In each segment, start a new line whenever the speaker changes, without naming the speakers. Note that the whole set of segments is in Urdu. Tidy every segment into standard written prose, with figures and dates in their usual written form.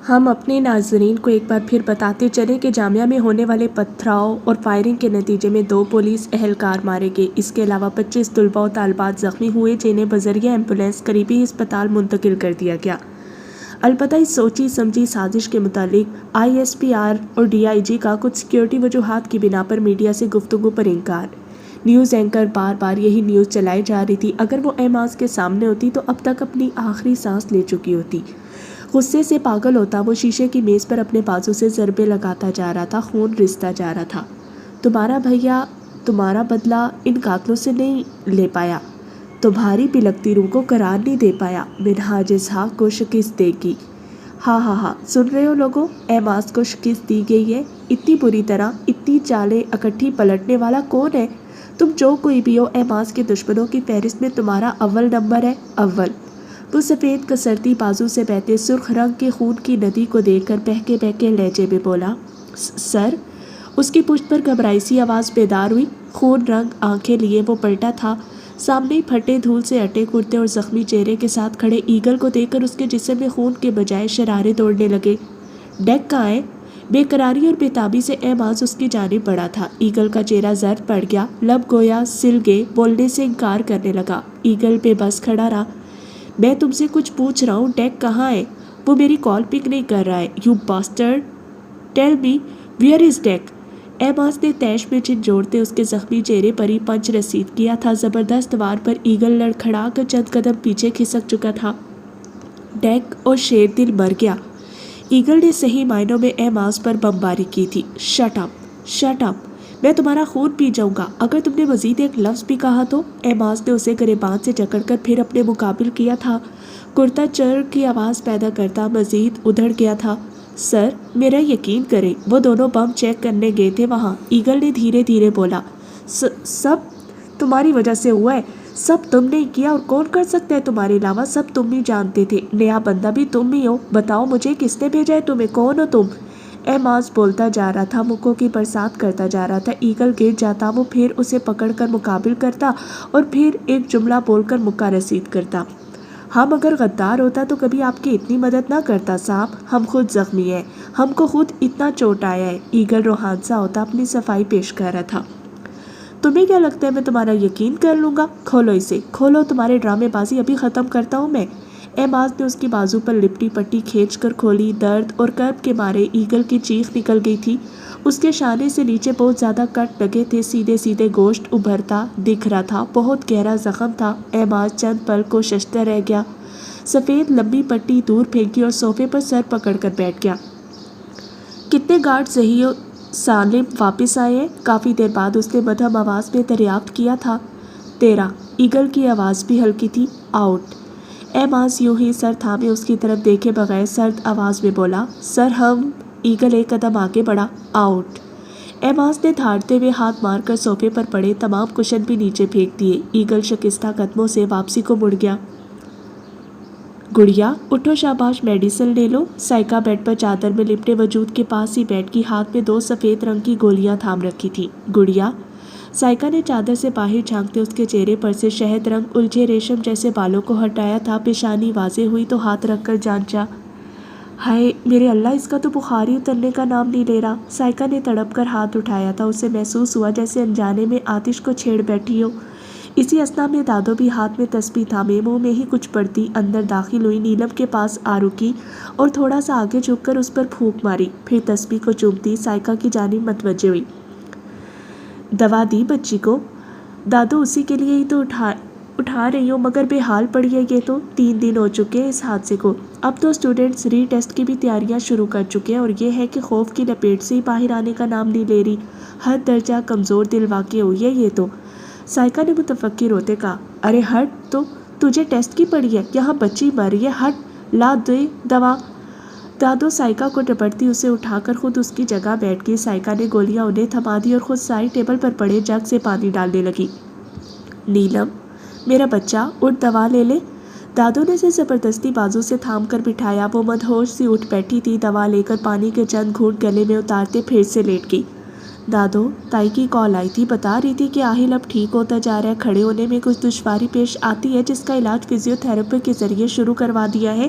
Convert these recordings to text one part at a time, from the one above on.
ہم اپنے ناظرین کو ایک بار پھر بتاتے چلیں کہ جامعہ میں ہونے والے پتھراؤ اور فائرنگ کے نتیجے میں 2 پولیس اہلکار مارے گئے۔ اس کے علاوہ 25 طلباء و طالبات زخمی ہوئے جنہیں بذریعہ ایمبولینس قریبی ہسپتال منتقل کر دیا گیا۔ البتہ اس سوچی سمجھی سازش کے متعلق ISPR اور DIG کا کچھ سیکیورٹی وجوہات کی بنا پر میڈیا سے گفتگو پر انکار۔ نیوز اینکر بار بار یہی نیوز چلائی جا رہی تھی، اگر وہ اعماز کے سامنے ہوتی تو اب تک اپنی آخری سانس لے چکی ہوتی۔ غصے سے پاگل ہوتا وہ شیشے کی میز پر اپنے بازو سے ضربے لگاتا جا رہا تھا، خون رستا جا رہا تھا۔ تمہارا بھیا تمہارا بدلہ ان قاتلوں سے نہیں لے پایا، تمہاری بلکتی روح کو قرار نہیں دے پایا، منہاج اسحاق کو شکست دے گی۔ ہاں سن رہے ہو لوگو، اعماز کو شکست دی گئی ہے۔ اتنی بری طرح اتنی چالیں اکٹھی پلٹنے والا کون ہے؟ تم جو کوئی بھی ہو، اعماز کے دشمنوں کی فہرست میں تمہارا اول نمبر ہے، اول۔ وہ سفید کسرتی بازو سے بہتے سرخ رنگ کے خون کی ندی کو دیکھ کر بہکے بہکے لہجے میں بولا، سر۔ اس کی پشت پر گھبرائی سی آواز بیدار ہوئی۔ خون رنگ آنکھیں لیے وہ پلٹا تھا، سامنے پھٹے دھول سے اٹے کرتے اور زخمی چہرے کے ساتھ کھڑے ایگل کو دیکھ کر اس کے جسم میں خون کے بجائے شرارے دوڑنے لگے۔ ڈیک کہاں ہے؟ بے قراری اور بےتابی سے اعماز اس کی جانب بڑھا تھا۔ ایگل کا چہرہ زرد پڑ گیا، لب گویا سل گئے، بولنے سے انکار کرنے لگا۔ ایگل بے بس کھڑا رہا۔ میں تم سے کچھ پوچھ رہا ہوں، ڈیک کہاں ہے؟ وہ میری کال پک نہیں کر رہا ہے۔ You bastard, tell me where is deck? اعماز نے تیش میں جھنجھوڑتے اس کے زخمی چہرے پر ہی پنچ رسید کیا تھا۔ زبردست وار پر ایگل لڑکھڑا کر چند قدم پیچھے کھسک چکا تھا۔ ڈیک اور شیر دل مر گیا۔ ایگل نے صحیح معنوں میں اعماز پر بمباری کی تھی۔ شٹ اپ، شٹ اپ، میں تمہارا خون پی جاؤں گا اگر تم نے مزید ایک لفظ بھی کہا تو۔ اعماز نے اسے گریبان سے جکڑ کر پھر اپنے مقابل کیا تھا، کرتا چر کی آواز پیدا کرتا مزید ادھڑ گیا تھا۔ سر، میرا یقین کریں، وہ دونوں بم چیک کرنے گئے تھے وہاں۔ ایگل نے دھیرے دھیرے بولا، سب تمہاری وجہ سے ہوا ہے، سب تم نے کیا، اور کون کر سکتا ہے تمہارے علاوہ؟ سب تم ہی جانتے تھے، نیا بندہ بھی تم ہی ہو۔ بتاؤ مجھے، کس نے بھیجا ہے تمہیں؟ کون ہو تم؟ اعماز بولتا جا رہا تھا، مکوں کی برسات کرتا جا رہا تھا۔ ایگل گر جاتا، وہ پھر اسے پکڑ کر مقابل کرتا اور پھر ایک جملہ بول کر مکہ رسید کرتا۔ ہم اگر غدار ہوتا تو کبھی آپ کی اتنی مدد نہ کرتا صاحب، ہم خود زخمی ہیں، ہم کو خود اتنا چوٹ آیا ہے۔ ایگل روحان سا ہوتا اپنی صفائی پیش کر رہا تھا۔ تمہیں کیا لگتا ہے میں تمہارا یقین کر لوں گا؟ کھولو اسے، کھولو، تمہارے ڈرامے بازی ابھی ختم کرتا ہوں میں۔ اعماز نے اس کی بازو پر لپٹی پٹی کھینچ کر کھولی۔ درد اور کرب کے مارے ایگل کی چیخ نکل گئی تھی۔ اس کے شانے سے نیچے بہت زیادہ کٹ لگے تھے، سیدھے سیدھے گوشت ابھرتا دکھ رہا تھا، بہت گہرا زخم تھا۔ اعماز چند پل کو ششدر رہ گیا، سفید لمبی پٹی دور پھینکی اور صوفے پر سر پکڑ کر بیٹھ گیا۔ کتنے گارڈ صحیح و سالم واپس آئے ہیں؟ کافی دیر بعد اس نے مدھم آواز میں دریافت کیا تھا۔ 13۔ ایگل کی آواز بھی ہلکی تھی۔ آؤٹ۔ اعماز یوں ہی سر تھامے اس کی طرف دیکھے بغیر سرد آواز میں بولا، سر ہم۔ ایگل ایک قدم آگے بڑھا۔ آؤٹ۔ اعماز نے دھاڑتے ہوئے ہاتھ مار کر صوفے پر پڑے تمام کشن بھی نیچے پھینک دیے۔ ایگل شکستہ قدموں سے واپسی کو مڑ گیا۔ گڑیا، اٹھو، شاباش، میڈیسن لے لو۔ سائکا بیڈ پر چادر میں لپٹے وجود کے پاس ہی بیٹھ کی، ہاتھ میں 2 سفید رنگ کی گولیاں تھام رکھی تھی۔ گڑیا، سائکا نے چادر سے باہر جھانکتے اس کے چہرے پر سے شہد رنگ الجھے ریشم جیسے بالوں کو ہٹایا تھا۔ پیشانی واضح ہوئی تو ہاتھ رکھ کر جانچا۔ ہائے میرے اللہ، اس کا تو بخار ہی اترنے کا نام نہیں لے رہا۔ سائکا نے تڑپ کر ہاتھ اٹھایا تھا، اسے محسوس ہوا جیسے انجانے میں آتش کو چھیڑ بیٹھی ہو۔ اسی اثنا میں دادو بھی ہاتھ میں تسبیح تھامے منہ میں ہی کچھ پڑتی اندر داخل ہوئی، نیلم کے پاس آ رکی اور تھوڑا سا آگے جھک کر اس پر پھونک ماری، پھر تسبیح کو چومتی سائکا کی جانب متوجہ ہوئی۔ دوا دی بچی کو؟ دادو اسی کے لیے ہی تو اٹھا رہی ہوں، مگر بے حال پڑی ہے یہ تو۔ 3 دن ہو چکے ہیں اس حادثے کو۔ اب تو اسٹوڈنٹس ری ٹیسٹ کی بھی تیاریاں شروع کر چکے ہیں، اور یہ ہے کہ خوف کی لپیٹ سے ہی باہر آنے کا نام نہیں لے رہی۔ حد درجہ کمزور دل واقع ہوئی ہے یہ تو۔ سائکا نے متفکر ہوتے کہا، ارے ہٹ، تو تجھے ٹیسٹ کی پڑی ہے؟ یہاں بچی مر رہی ہے، ہٹ، لا دے دوا۔ دادو سائکا کو ڈپٹتی اسے اٹھا کر خود اس کی جگہ بیٹھ گئی۔ سائکا نے گولیاں انہیں تھما دی اور خود سائے ٹیبل پر پڑے جگ سے پانی ڈالنے لگی۔ نیلم، میرا بچہ، اٹھ، دوا لے لے۔ دادو نے اسے زبردستی بازو سے تھام کر بٹھایا۔ وہ مدہوش سی اٹھ بیٹھی تھی، دوا لے کر پانی کے چند گھونٹ گلے میں اتارتے پھر سے لیٹ گئی۔ دادو، تائی کی کال آئی تھی، بتا رہی تھی کہ آہل اب ٹھیک ہوتا جا رہا ہے، کھڑے ہونے میں کچھ دشواری پیش آتی ہے جس کا علاج فزیو تھراپی کے ذریعے شروع کروا دیا ہے۔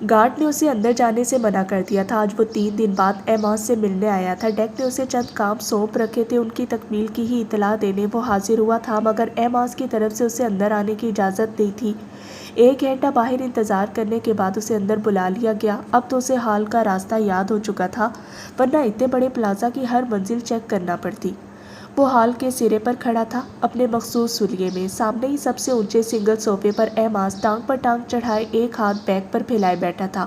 گارڈ نے اسے اندر جانے سے منع کر دیا تھا۔ آج وہ 3 دن بعد ایماس سے ملنے آیا تھا۔ ڈیک نے اسے چند کام سونپ رکھے تھے، ان کی تکمیل کی ہی اطلاع دینے وہ حاضر ہوا تھا، مگر ایماس کی طرف سے اسے اندر آنے کی اجازت نہیں تھی۔ 1 گھنٹہ باہر انتظار کرنے کے بعد اسے اندر بلا لیا گیا۔ اب تو اسے حال کا راستہ یاد ہو چکا تھا، ورنہ اتنے بڑے پلازا کی ہر منزل چیک کرنا پڑتی۔ وہ ہال کے سرے پر کھڑا تھا، اپنے مخصوص سلیے میں۔ سامنے ہی سب سے اونچے سنگل صوفے پر ایماس ٹانگ پر ٹانگ چڑھائے ایک ہاتھ بیک پر پھیلائے بیٹھا تھا۔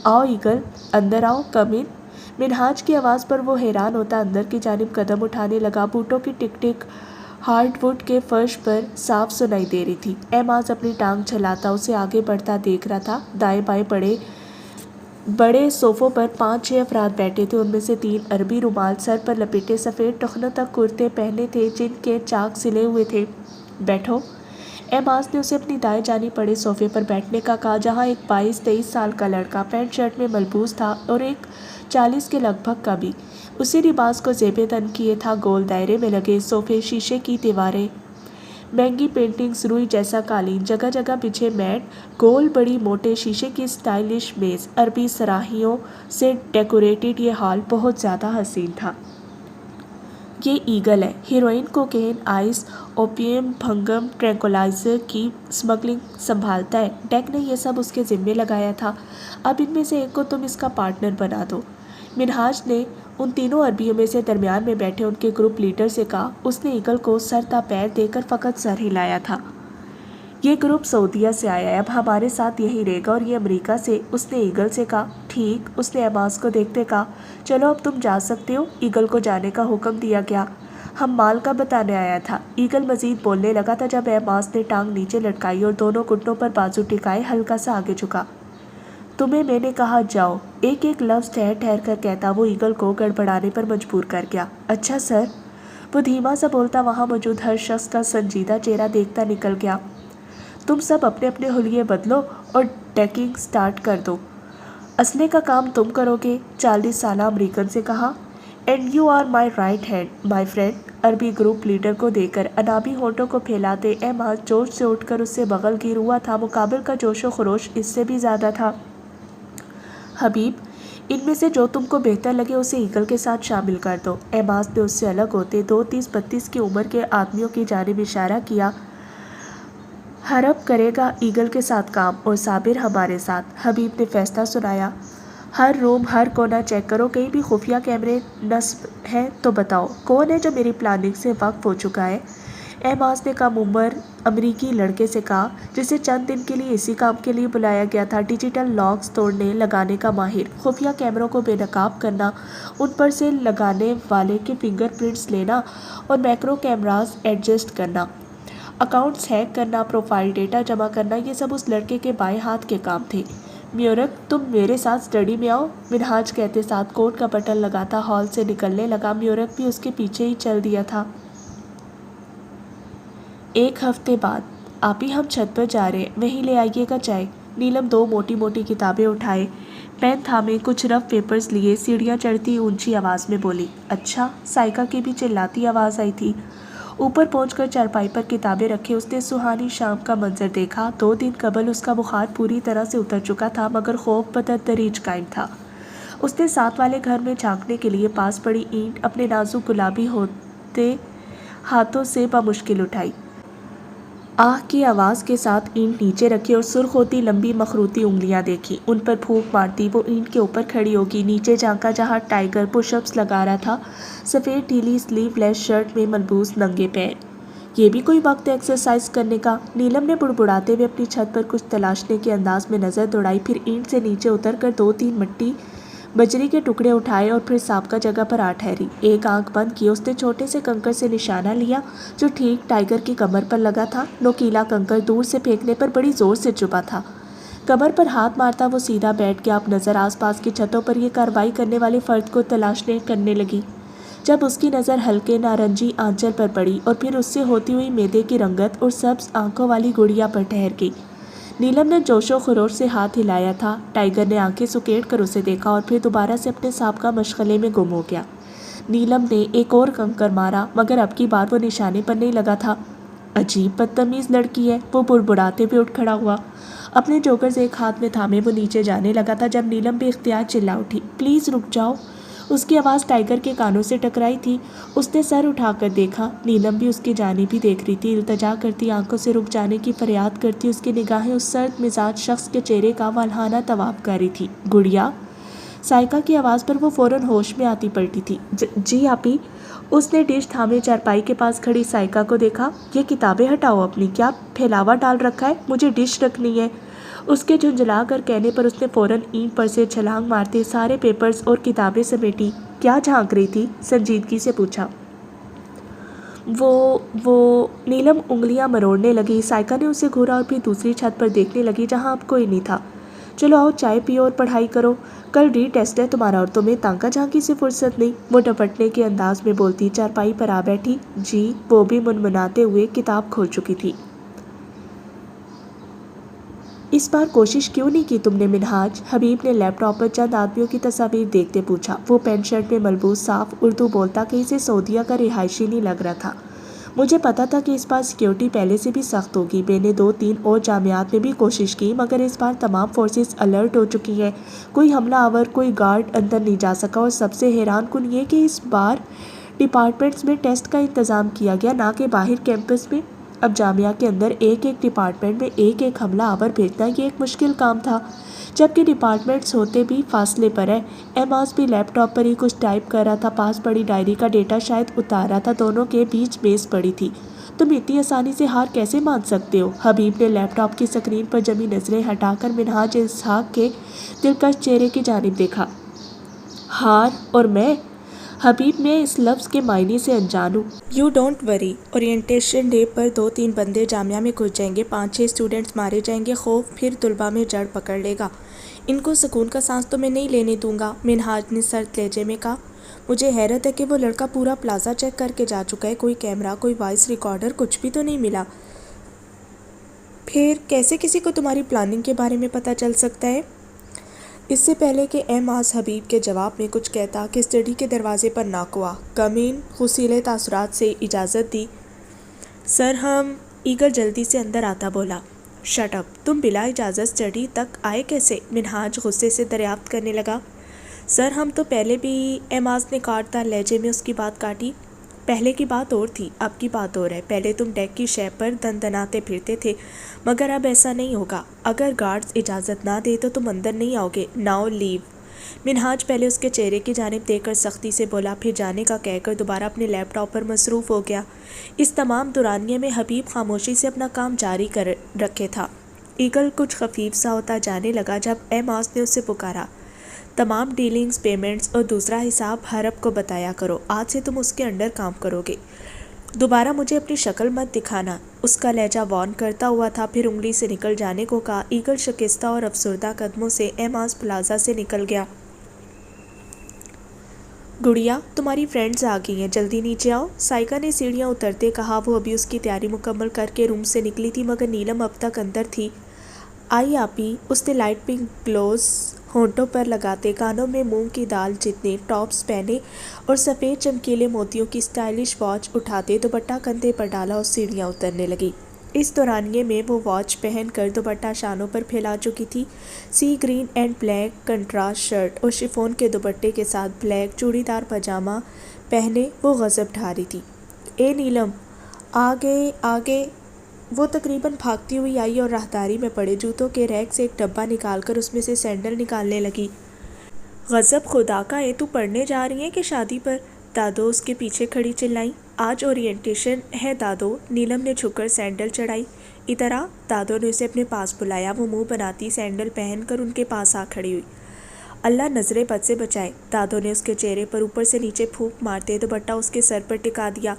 آؤ ایگل، اندر آؤ، کم ان۔ منہاج کی آواز پر وہ حیران ہوتا اندر کی جانب قدم اٹھانے لگا۔ بوٹوں کی ٹک ٹک ہارڈ ووڈ کے فرش پر صاف سنائی دے رہی تھی۔ ایماس اپنی ٹانگ چلاتا اسے آگے بڑھتا دیکھ رہا تھا۔ دائیں بائیں بڑے صوفوں پر 5-6 افراد بیٹھے تھے، ان میں سے 3 عربی رومال سر پر لپیٹے سفید ٹخنوں تک کرتے پہنے تھے جن کے چاک سلے ہوئے تھے۔ بیٹھو۔ ایماس نے اسے اپنی دائیں جانب پڑے صوفے پر بیٹھنے کا کہا، جہاں ایک 22-23 سال کا لڑکا پینٹ شرٹ میں ملبوس تھا اور ایک 40 کے لگ بھگ کا بھی۔ اسی لباس کو زیب تن کیے تھا۔ گول دائرے میں لگے صوفے، شیشے کی دیواریں، مہنگی پینٹنگز، روئی جیسا قالین، جگہ جگہ بچھے میٹ، گول بڑی موٹے شیشے کی سٹائلش میز، عربی صراحیوں سے ڈیکوریٹڈ یہ ہال بہت زیادہ حسین تھا۔ یہ ایگل ہے، heroine, cocaine, ice, opium, بھنگم، tranquilliser کی سمگلنگ سنبھالتا ہے۔ ڈیک نے یہ سب اس کے ذمے لگایا تھا۔ اب ان میں سے ایک کو تم اس کا پارٹنر بنا دو۔ منہاج نے ان تینوں عربیوں میں سے درمیان میں بیٹھے ان کے گروپ لیڈر سے کہا۔ اس نے ایگل کو سر تا پیر دے کر فقط سر ہلایا تھا۔ یہ گروپ سعودیہ سے آیا ہے، اب ہمارے ساتھ یہیں رہے گا، اور یہ امریکہ سے۔ اس نے ایگل سے کہا۔ ٹھیک، اس نے ایماس کو دیکھتے کہا۔ چلو اب تم جا سکتے ہو۔ ایگل کو جانے کا حکم دیا گیا۔ ہم مال کا بتانے آیا تھا۔ ایگل مزید بولنے لگا تھا جب ایماس نے ٹانگ نیچے لٹکائی اور دونوں گھٹنوں پر بازو ٹکائے ہلکا سا آگے جھکا۔ تمہیں میں نے کہا جاؤ، ایک ایک لفظ ٹھہر ٹھہر کر کہتا وہ ایگل کو گڑبڑانے پر مجبور کر گیا۔ اچھا سر، وہ دھیما سا بولتا وہاں موجود ہر شخص کا سنجیدہ چہرہ دیکھتا نکل گیا۔ تم سب اپنے اپنے حلیے بدلو اور ڈیکنگ سٹارٹ کر دو۔ اسلحے کا کام تم کرو گے، 40 سالہ امریکن سے کہا۔ And you are my right hand my friend, عربی گروپ لیڈر کو دے کر انابی ہونٹوں کو پھیلاتے ایماس جوش سے اٹھ کر اس سے بغل گیر ہوا تھا۔ مقابل کا جوش و خروش اس سے بھی زیادہ تھا۔ حبیب، ان میں سے جو تم کو بہتر لگے اسے ایگل کے ساتھ شامل کر دو۔ ایماس نے اس سے الگ ہوتے 32-32 کی عمر کے آدمیوں کی جانب اشارہ کیا۔ حرب کرے گا ایگل کے ساتھ کام اور صابر ہمارے ساتھ، حبیب نے فیصلہ سنایا۔ ہر روم، ہر کونا چیک کرو، کہیں بھی خفیہ کیمرے نصب ہیں تو بتاؤ۔ کون ہے جو میری پلاننگ سے واقف ہو چکا ہے؟ ایماس نے کم عمر امریکی لڑکے سے کہا، جسے چند دن کے لیے اسی کام کے لیے بلایا گیا تھا۔ ڈیجیٹل لاکس توڑنے لگانے کا ماہر، خفیہ کیمروں کو بے نقاب کرنا، ان پر سے لگانے والے کے فنگر پرنٹس لینا اور میکرو کیمراز ایڈجسٹ کرنا، اکاؤنٹس ہیک کرنا، پروفائل ڈیٹا جمع کرنا، یہ سب اس لڑکے کے بائیں ہاتھ کے کام تھے۔ میورک، تم میرے ساتھ اسٹڈی میں آؤ، منہاج کہتے ساتھ کوٹ کا بٹن لگاتا ہال سے نکلنے لگا۔ میورک بھی اس کے پیچھے ہی چل دیا تھا۔ 1 ہفتے بعد آپ ہی ہم چھت پر جا رہے ہیں، وہیں لے آئیے گا چائے۔ نیلم 2 موٹی موٹی کتابیں اٹھائے، پین تھامے، کچھ رف پیپرز لیے، سیڑھیاں چڑھتی اونچی آواز میں بولی۔ اچھا، سائیکا کی بھی چلاتی آواز آئی تھی۔ اوپر پہنچ کر چارپائی پر کتابیں رکھے اس نے سہانی شام کا منظر دیکھا۔ 2 دن قبل اس کا بخار پوری طرح سے اتر چکا تھا، مگر خوف بتدریج قائم تھا۔ اس نے ساتھ والے گھر میں جھانکنے کے لیے پاس پڑی اینٹ اپنے نازک گلابی ہوتے ہاتھوں سے بمشکل اٹھائی۔ آہ کی آواز کے ساتھ اینٹ نیچے رکھی اور سرخ ہوتی لمبی مخروطی انگلیاں دیکھی۔ ان پر پھونک مارتی وہ اینٹ کے اوپر کھڑی ہوگی۔ نیچے جھانکا جہاں ٹائیگر پش اپس لگا رہا تھا، سفید ڈھیلی سلیو لیس شرٹ میں ملبوس ننگے پیر۔ یہ بھی کوئی وقت ہے ایکسرسائز کرنے کا؟ نیلم نے بڑبڑاتے ہوئے اپنی چھت پر کچھ تلاشنے کے انداز میں نظر دوڑائی، پھر اینٹ سے نیچے اتر کر 2-3 مٹی بجری کے ٹکڑے اٹھائے اور پھر سابقہ جگہ پر آ ٹھہری۔ ایک آنکھ بند کی اس نے چھوٹے سے کنکر سے نشانہ لیا جو ٹھیک ٹائیگر کی کمر پر لگا تھا۔ نوکیلا کنکر دور سے پھینکنے پر بڑی زور سے چبھا تھا۔ کمر پر ہاتھ مارتا وہ سیدھا بیٹھ گیا۔ اب نظر آس پاس کی چھتوں پر یہ کارروائی کرنے والے فرد کو تلاشنے کرنے لگی۔ جب اس کی نظر ہلکے نارنجی آنچل پر پڑی اور پھر اس سے ہوتی ہوئی میدے کی رنگت اور سبز آنکھوں والی گڑیا پر ٹھہر گئی، نیلم نے جوش و خروش سے ہاتھ ہلایا تھا۔ ٹائیگر نے آنکھیں سکیڑ کر اسے دیکھا اور پھر دوبارہ سے اپنے سابقہ مشغلے میں گم ہو گیا۔ نیلم نے ایک اور کنکر مارا، مگر اب کی بار وہ نشانے پر نہیں لگا تھا۔ عجیب بدتمیز لڑکی ہے، وہ بڑبڑاتے ہوئے اٹھ کھڑا ہوا۔ اپنے جوکرز ایک ہاتھ میں تھامے وہ نیچے جانے لگا تھا جب نیلم بے اختیار چلا اٹھی، پلیز رک جاؤ۔ اس کی آواز ٹائیگر کے کانوں سے ٹکرائی تھی۔ اس نے سر اٹھا کر دیکھا، نیلم بھی اس کی جانب ہی دیکھ رہی تھی، التجا کرتی، آنکھوں سے رک جانے کی فریاد کرتی۔ اس کی نگاہیں اس سرد مزاج شخص کے چہرے کا والہانہ طواف کر رہی تھی۔ گڑیا، سائقہ کی آواز پر وہ فوراً ہوش میں آتی پلٹی تھی۔ جی آپی۔ اس نے ڈش تھامے چارپائی کے پاس کھڑی سائقہ کو دیکھا۔ یہ کتابیں ہٹاؤ اپنی، کیا پھیلاوا ڈال رکھا ہے؟ مجھے ڈش رکھنی ہے۔ اس کے جھنجھلا کر کہنے پر اس نے فوراً اینٹ پر سے چھلانگ مارتے سارے پیپرز اور کتابیں سمیٹی۔ کیا جھانک رہی تھی؟ سنجیدگی سے پوچھا۔ وہ نیلم انگلیاں مروڑنے لگی۔ سائقہ نے اسے گھورا اور پھر دوسری چھت پر دیکھنے لگی جہاں اب کوئی نہیں تھا۔ چلو آؤ چائے پیو اور پڑھائی کرو، کل ری ٹیسٹ ہے تمہارا اور تمہیں تانکا جھانکی سے فرصت نہیں، وہ ڈپٹنے کے انداز میں بولتی چارپائی پر آ بیٹھی۔ جی، وہ بھی منمناتے ہوئے کتاب کھول چکی تھی۔ اس بار کوشش کیوں نہیں کی تم نے منہاج؟ حبیب نے لیپ ٹاپ پر چند آدمیوں کی تصاویر دیکھتے پوچھا۔ وہ پینٹ شرٹ میں ملبوس صاف اردو بولتا کہیں سے سعودیہ کا رہائشی نہیں لگ رہا تھا۔ مجھے پتا تھا کہ اس بار سیکیورٹی پہلے سے بھی سخت ہوگی۔ میں نے 2-3 اور جامعات میں بھی کوشش کی مگر اس بار تمام فورسز الرٹ ہو چکی ہیں، کوئی حملہ آور، کوئی گارڈ اندر نہیں جا سکا، اور سب سے حیران کن یہ کہ اس بار ڈپارٹمنٹس میں ٹیسٹ کا انتظام کیا گیا، نہ کہ باہر کیمپس میں۔ اب جامعہ کے اندر ایک ڈپارٹمنٹ میں ایک حملہ آور بھیجنا یہ ایک مشکل کام تھا، جبکہ ڈپارٹمنٹس ہوتے بھی فاصلے پر ہے۔ ایماز بھی لیپ ٹاپ پر ہی کچھ ٹائپ کر رہا تھا، پاس پڑی ڈائری کا ڈیٹا شاید اتار رہا تھا، دونوں کے بیچ میز پڑی تھی۔ تم اتنی آسانی سے ہار کیسے مان سکتے ہو؟ حبیب نے لیپ ٹاپ کی سکرین پر جمی نظریں ہٹا کر منہاج اسحاق کے دلکش چہرے کی جانب دیکھا۔ ہار اور میں؟ حبیب، میں اس لفظ کے معنی سے انجان ہوں۔ You don't worry, orientation day پر 2-3 بندے جامعہ میں گھس جائیں گے، 5-6 اسٹوڈنٹس مارے جائیں گے، خوف پھر طلباء میں جڑ پکڑ لے گا۔ ان کو سکون کا سانس تو میں نہیں لینے دوں گا، منہاج نے سرد لہجے میں کہا۔ مجھے حیرت ہے کہ وہ لڑکا پورا پلازا چیک کر کے جا چکا ہے، کوئی کیمرہ، کوئی وائس ریکارڈر، کچھ بھی تو نہیں ملا۔ پھر کیسے کسی کو تمہاری پلاننگ کے بارے میں پتہ چل سکتا ہے؟ اس سے پہلے کہ ایماز حبیب کے جواب میں کچھ کہتا کہ اسٹڈی کے دروازے پر ناک ہوا۔ کم ان، غصیلے تاثرات سے اجازت دی۔ سر ہم، ایگل جلدی سے اندر آتا بولا۔ شٹ اپ، تم بلا اجازت اسٹڈی تک آئے کیسے؟ منہاج غصے سے دریافت کرنے لگا۔ سر ہم تو پہلے بھی، ایماز نے کاٹ دار لہجے میں اس کی بات کاٹی۔ پہلے کی بات اور تھی، اب کی بات اور ہے۔ پہلے تم ڈیک کی شے پر دندناتے پھرتے تھے مگر اب ایسا نہیں ہوگا۔ اگر گارڈز اجازت نہ دے تو تم اندر نہیں آؤ گے۔ ناؤ لیو۔ منہاج پہلے اس کے چہرے کی جانب دیکھ کر سختی سے بولا، پھر جانے کا کہہ کر دوبارہ اپنے لیپ ٹاپ پر مصروف ہو گیا۔ اس تمام دورانیے میں حبیب خاموشی سے اپنا کام جاری کر رکھے تھا۔ ایگل کچھ خفیف سا ہوتا جانے لگا جب ایماز نے اسے پکارا۔ تمام ڈیلنگز، پیمنٹس اور دوسرا حساب حرب کو بتایا کرو، آج سے تم اس کے انڈر کام کرو گے۔ دوبارہ مجھے اپنی شکل مت دکھانا، اس کا لہجہ وارن کرتا ہوا تھا، پھر انگلی سے نکل جانے کو کہا۔ ایگل شکستہ اور افسردہ قدموں سے ایماز پلازا سے نکل گیا۔ گڑیا، تمہاری فرینڈز آ گئی ہیں، جلدی نیچے آؤ، سائقہ نے سیڑھیاں اترتے کہا۔ وہ ابھی اس کی تیاری مکمل کر کے روم سے نکلی تھی مگر نیلم اب تک اندر تھی۔ آئی آپی، اس نے لائٹ پنک گلوز ہونٹوں پر لگاتے، کانوں میں مونگ کی دال جتنے ٹاپس پہنے اور سفید چمکیلے موتیوں کی اسٹائلش واچ اٹھاتے دوپٹہ کندھے پر ڈالا اور سیڑھیاں اترنے لگی۔ اس دورانیے میں وہ واچ پہن کر دوپٹہ شانوں پر پھیلا چکی تھی۔ Sea green and black contrast shirt اور شفون کے دوپٹے کے ساتھ بلیک چوڑی دار پاجامہ پہنے وہ غضب ڈھا رہی تھی۔ اے نیلم، آگے آگے۔ وہ تقریباً بھاگتی ہوئی آئی اور راہداری میں پڑے جوتوں کے ریک سے ایک ڈبہ نکال کر اس میں سے سینڈل نکالنے لگی۔ غضب خدا کا ہے، تو پڑھنے جا رہی ہیں کہ شادی پر؟ دادو اس کے پیچھے کھڑی چلائیں۔ آج اورینٹیشن ہے دادو۔ نیلم نے جھک کر سینڈل چڑھائی۔ ادھر آ، دادو نے اسے اپنے پاس بلایا۔ وہ منہ بناتی سینڈل پہن کر ان کے پاس آ کھڑی ہوئی۔ اللہ نظر بد سے بچائے، دادو نے اس کے چہرے پر اوپر سے نیچے پھونک مارتے دوپٹہ اس کے سر پر ٹکا دیا۔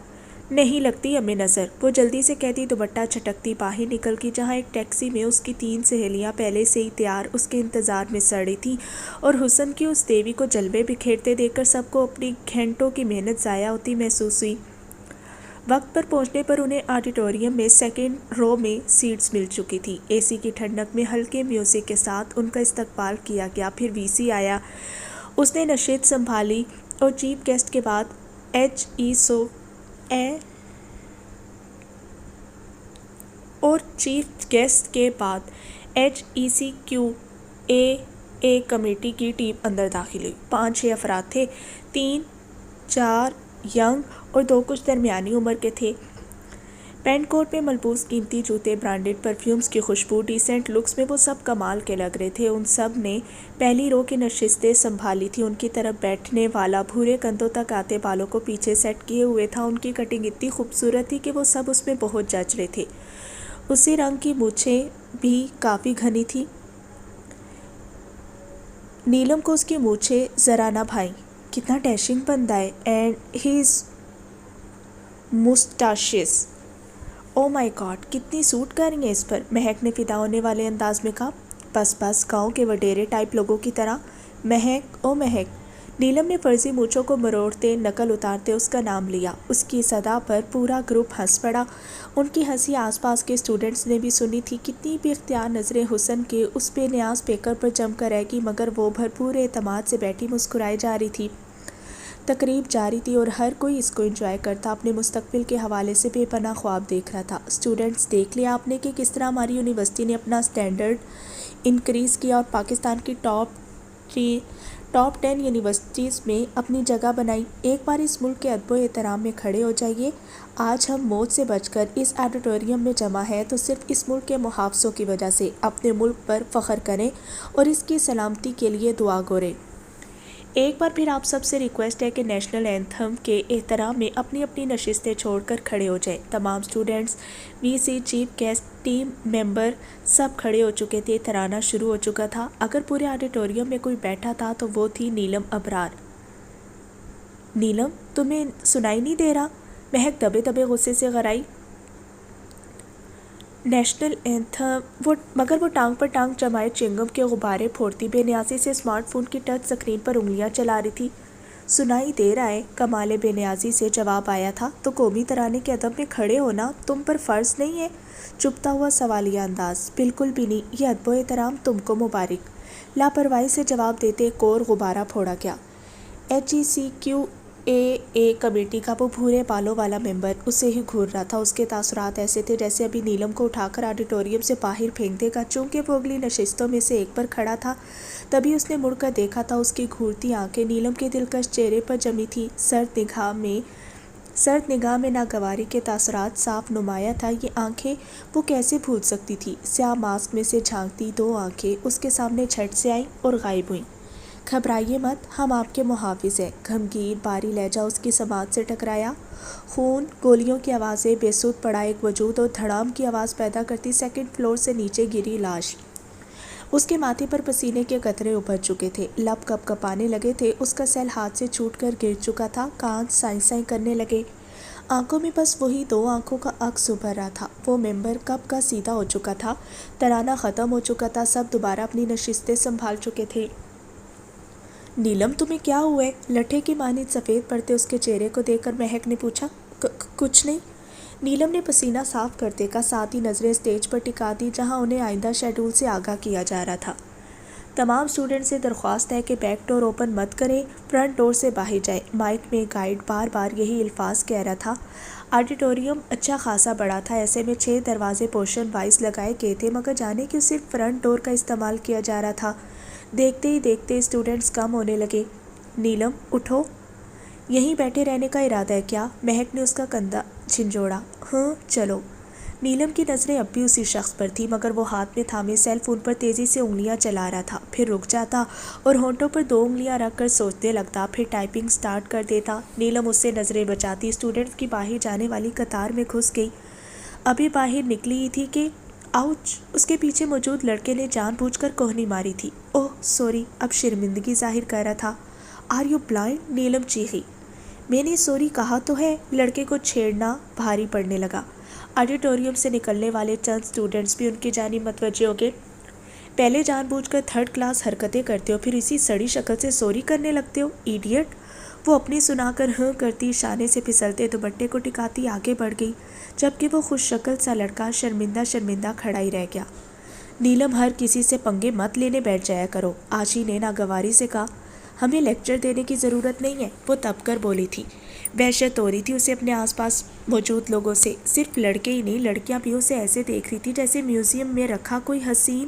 نہیں لگتی ہمیں نظر، وہ جلدی سے کہتی دوپٹہ چھٹکتی باہر نکل گئی جہاں ایک ٹیکسی میں اس کی 3 سہیلیاں پہلے سے ہی تیار اس کے انتظار میں سڑی تھیں، اور حسن کی اس دیوی کو جلوے بکھیرتے دیکھ کر سب کو اپنی گھنٹوں کی محنت ضائع ہوتی محسوس ہوئی۔ وقت پر پہنچنے پر انہیں آڈیٹوریم میں سیکنڈ رو میں سیٹس مل چکی تھی۔ اے سی کی ٹھنڈک میں ہلکے میوزک کے ساتھ ان کا استقبال کیا گیا۔ پھر وی سی آیا، اس نے نشست سنبھالی اور چیف گیسٹ کے بعد HECQA کمیٹی کی ٹیم اندر داخل ہوئی۔ 5-6 افراد تھے، 3-4 ینگ اور 2 کچھ درمیانی عمر کے تھے۔ پینٹ کوٹ میں ملبوس قیمتی جوتے، برانڈڈ پرفیومز کی خوشبو، ڈیسنٹ لکس میں وہ سب کمال کے لگ رہے تھے۔ ان سب نے پہلی رو کی نشستیں سنبھالی تھی۔ ان کی طرف بیٹھنے والا بھورے کندھوں تک آتے بالوں کو پیچھے سیٹ کیے ہوئے تھا۔ ان کی کٹنگ اتنی خوبصورت تھی کہ وہ سب اس میں بہت جچ رہے تھے۔ اسی رنگ کی مونچھیں بھی کافی گھنی تھی۔ نیلم کو اس کی مونچھیں ذرا نہ بھائیں۔ کتنا ڈیشنگ بندہ ہے، and his moustaches, oh my god, کتنی سوٹ کر رہی ہیں اس پر، مہک نے فدا ہونے والے انداز میں کہا۔ بس گاؤں کے وڈیرے ٹائپ لوگوں کی طرح، مہک، او مہک۔ نیلم نے فرضی مونچھوں کو مروڑتے نقل اتارتے اس کا نام لیا۔ اس کی صدا پر پورا گروپ ہنس پڑا۔ ان کی ہنسی آس پاس کے اسٹوڈنٹس نے بھی سنی تھی۔ کتنی بھی اختیار نظریں حسن کے اس بے نیاز پیکر پر جم کر رہ گئی، مگر وہ بھرپور اعتماد سے بیٹھی مسکرائے جا رہی تھی۔ تقریب جاری تھی اور ہر کوئی اس کو انجوائے کرتا، اپنے مستقبل کے حوالے سے بے پناہ خواب دیکھ رہا تھا۔ اسٹوڈنٹس، دیکھ لیا آپ نے کہ کس طرح ہماری یونیورسٹی نے اپنا اسٹینڈرڈ انکریز کیا اور پاکستان کی ٹاپ 10 یونیورسٹیز میں اپنی جگہ بنائی۔ ایک بار اس ملک کے ادب و احترام میں کھڑے ہو جائیے۔ آج ہم موت سے بچ کر اس آڈیٹوریم میں جمع ہیں تو صرف اس ملک کے محافظوں کی وجہ سے۔ اپنے ملک پر فخر کریں اور اس کی سلامتی کے لیے دعا گوریں۔ ایک بار پھر آپ سب سے ریکویسٹ ہے کہ نیشنل اینتھم کے احترام میں اپنی اپنی نشستیں چھوڑ کر کھڑے ہو جائیں۔ تمام students, VC، chief guest, team member سب کھڑے ہو چکے تھے۔ ترانہ شروع ہو چکا تھا۔ اگر پورے آڈیٹوریم میں کوئی بیٹھا تھا تو وہ تھی نیلم ابرار۔ نیلم، تمہیں سنائی نہیں دے رہا؟ مہک دبے دبے غصے سے غرائی۔ نیشنل اینتھم، مگر وہ ٹانگ پر ٹانگ جمائے چنگم کے غبارے پھوڑتی بے نیازی سے اسمارٹ فون کی ٹچ سکرین پر انگلیاں چلا رہی تھی۔ سنائی دے رہا ہے، کمال بے نیازی سے جواب آیا تھا۔ تو قومی ترانے کے ادب میں کھڑے ہونا تم پر فرض نہیں ہے؟ چبھتا ہوا سوالیہ انداز۔ بالکل بھی نہیں، یہ ادب و احترام تم کو مبارک۔ لاپرواہی سے جواب دیتے ایک اور غبارہ پھوڑا گیا۔ HECQA کمیٹی کا وہ بھورے بالوں والا ممبر اسے ہی گھور رہا تھا۔ اس کے تاثرات ایسے تھے جیسے ابھی نیلم کو اٹھا کر آڈیٹوریم سے باہر پھینک دے گا۔ چونکہ وہ اگلی نشستوں میں سے ایک پر کھڑا تھا، تبھی اس نے مڑ کر دیکھا تھا۔ اس کی گھورتی آنکھیں نیلم کے دلکش چہرے پر جمی تھیں۔ سرد نگاہ میں ناگواری کے تاثرات صاف نمایاں تھا۔ یہ آنکھیں وہ کیسے بھول سکتی تھی؟ سیاہ ماسک میں سے جھانکتی 2 آنکھیں اس کے سامنے جھٹ سے آئیں اور غائب ہوئیں۔ گھبرائیے مت، ہم آپ کے محافظ ہیں۔ گھمگیر باری لہجہ اس کی سماعت سے ٹکرایا۔ خون، گولیوں کی آوازیں، بے سود پڑا ایک وجود اور دھڑام کی آواز پیدا کرتی 2nd فلور سے نیچے گری لاش۔ اس کے ماتھے پر پسینے کے قطرے ابھر چکے تھے، لب کپ کپانے لگے تھے، اس کا سیل ہاتھ سے چھوٹ کر گر چکا تھا، کان سائیں سائیں کرنے لگے۔ آنکھوں میں بس وہی 2 آنکھوں کا عکس ابھر رہا تھا۔ وہ ممبر کب کا سیدھا ہو چکا تھا، ترانہ ختم ہو چکا تھا، سب دوبارہ اپنی نشستیں سنبھال چکے تھے۔ نیلم، تمہیں کیا ہوا ہے؟ لٹھے کی مانند سفید پڑتے اس کے چہرے کو دیکھ کر مہک نے پوچھا۔ کچھ نہیں، نیلم نے پسینہ صاف کرتے کا ساتھ ہی نظریں اسٹیج پر ٹکا دی جہاں انہیں آئندہ شیڈول سے آگاہ کیا جا رہا تھا۔ تمام اسٹوڈنٹ سے درخواست ہے کہ بیک ڈور اوپن مت کریں، فرنٹ ڈور سے باہر جائیں۔ مائک میں گائیڈ بار بار یہی الفاظ کہہ رہا تھا۔ آڈیٹوریم اچھا خاصا بڑا تھا، ایسے میں 6 دروازے پورشن وائز لگائے گئے تھے، مگر جانے کیوں صرف فرنٹ ڈور کا استعمال کیا جا رہا تھا؟ دیکھتے ہی دیکھتے اسٹوڈنٹس کم ہونے لگے۔ نیلم، اٹھو، یہیں بیٹھے رہنے کا ارادہ ہے کیا؟ مہک نے اس کا کندھا جھنجھوڑا۔ ہاں چلو۔ نیلم کی نظریں اب بھی اسی شخص پر تھی، مگر وہ ہاتھ میں تھامے سیل فون پر تیزی سے انگلیاں چلا رہا تھا، پھر رک جاتا اور ہونٹوں پر 2 انگلیاں رکھ کر سوچنے لگتا، پھر ٹائپنگ سٹارٹ کر دیتا۔ نیلم اس سے نظریں بچاتی اسٹوڈنٹس کی باہر جانے والی قطار میں گھس گئی۔ ابھی باہر نکلی ہی تھی کہ آؤچ! اس کے پیچھے موجود لڑکے نے جان بوجھ کر کوہنی ماری تھی۔ Oh sorry! اب شرمندگی ظاہر کر رہا تھا۔ Are you blind? نیلم چیخی۔ میں نے سوری کہا تو ہے۔ لڑکے کو چھیڑنا بھاری پڑنے لگا۔ آڈیٹوریم سے نکلنے والے چند اسٹوڈنٹس بھی ان کی جانب متوجہ ہو گئے۔ پہلے جان بوجھ کر 3rd کلاس حرکتیں کرتے ہو، پھر اسی سڑی شکل سے سوری کرنے لگتے ہو، ایڈیٹ! وہ اپنی سنا کر ہاں کرتی شانے سے پھسلتے دوپٹے کو ٹکاتی آگے بڑھ گئی، جبکہ وہ خوش شکل سا لڑکا شرمندہ کھڑا ہی رہ گیا۔ نیلم، ہر کسی سے پنگے مت لینے بیٹھ جایا کرو، آشی نے ناگواری سے کہا۔ ہمیں لیکچر دینے کی ضرورت نہیں ہے، وہ تب کر بولی تھی۔ وحشت ہو رہی تھی اسے اپنے آس پاس موجود لوگوں سے، صرف لڑکے ہی نہیں لڑکیاں بھی اسے ایسے دیکھ رہی تھی جیسے میوزیم میں رکھا کوئی حسین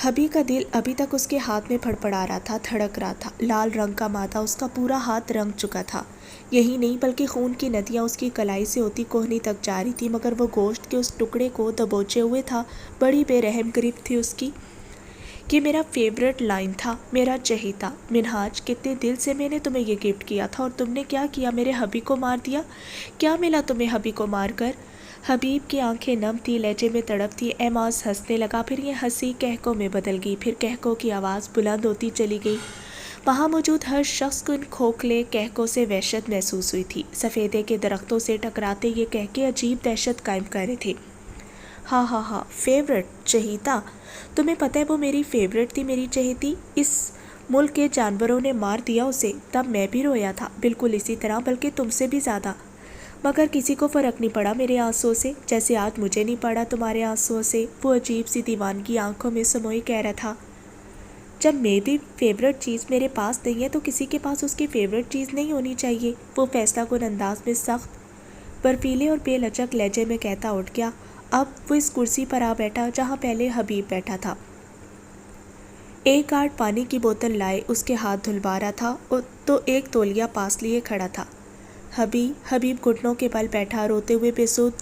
حبی کا دل ابھی تک اس کے ہاتھ میں پھڑپڑا رہا تھا، دھڑک رہا تھا۔ لال رنگ کا مادہ اس کا پورا ہاتھ رنگ چکا تھا۔ یہی نہیں بلکہ خون کی ندیاں اس کی کلائی سے ہوتی کوہنی تک جاری تھی، مگر وہ گوشت کے اس ٹکڑے کو دبوچے ہوئے تھا۔ بڑی بے رحم گرفت تھی اس کی۔ یہ میرا فیورٹ لائن تھا، میرا چہیتا۔ منہاج، کتنے دل سے میں نے تمہیں یہ گفٹ کیا تھا اور تم نے کیا کیا؟ میرے حبی کو مار دیا۔ کیا ملا تمہیں حبی کو مار کر؟ حبیب کی آنکھیں نم تھی، لہجے میں تڑپ تھی۔ ایماز ہنسنے لگا، پھر یہ ہنسی کہکوں میں بدل گئی، پھر کہکوں کی آواز بلند ہوتی چلی گئی۔ وہاں موجود ہر شخص کو ان کھوکھلے کہکوں سے وحشت محسوس ہوئی تھی۔ سفیدے کے درختوں سے ٹکراتے یہ کہکے عجیب دہشت قائم کر رہے تھے۔ ہاں ہاں ہاں، فیورٹ، چہیتا۔ تمہیں پتہ ہے وہ میری فیورٹ تھی، میری چہیتی۔ اس ملک کے جانوروں نے مار دیا اسے، تب میں بھی رویا تھا، بالکل اسی طرح، بلکہ تم سے بھی زیادہ۔ مگر کسی کو فرق نہیں پڑا میرے آنسوؤں سے، جیسے آج مجھے نہیں پڑا تمہارے آنسوؤں سے، وہ عجیب سی دیوانگی آنکھوں میں سموئے کہہ رہا تھا۔ جب میری فیورٹ چیز میرے پاس نہیں ہے تو کسی کے پاس اس کی فیورٹ چیز نہیں ہونی چاہیے، وہ فیصلہ کن انداز میں سخت، برفیلے اور بے لچک لہجے میں کہتا اٹھ گیا۔ اب وہ اس کرسی پر آ بیٹھا جہاں پہلے حبیب بیٹھا تھا۔ ایک گارڈ پانی کی بوتل لائے اس کے ہاتھ دھلوا رہا تھا تو ایک تولیہ پاس لیے کھڑا تھا۔ حبیب گھٹنوں کے بل بیٹھا روتے ہوئے بے سود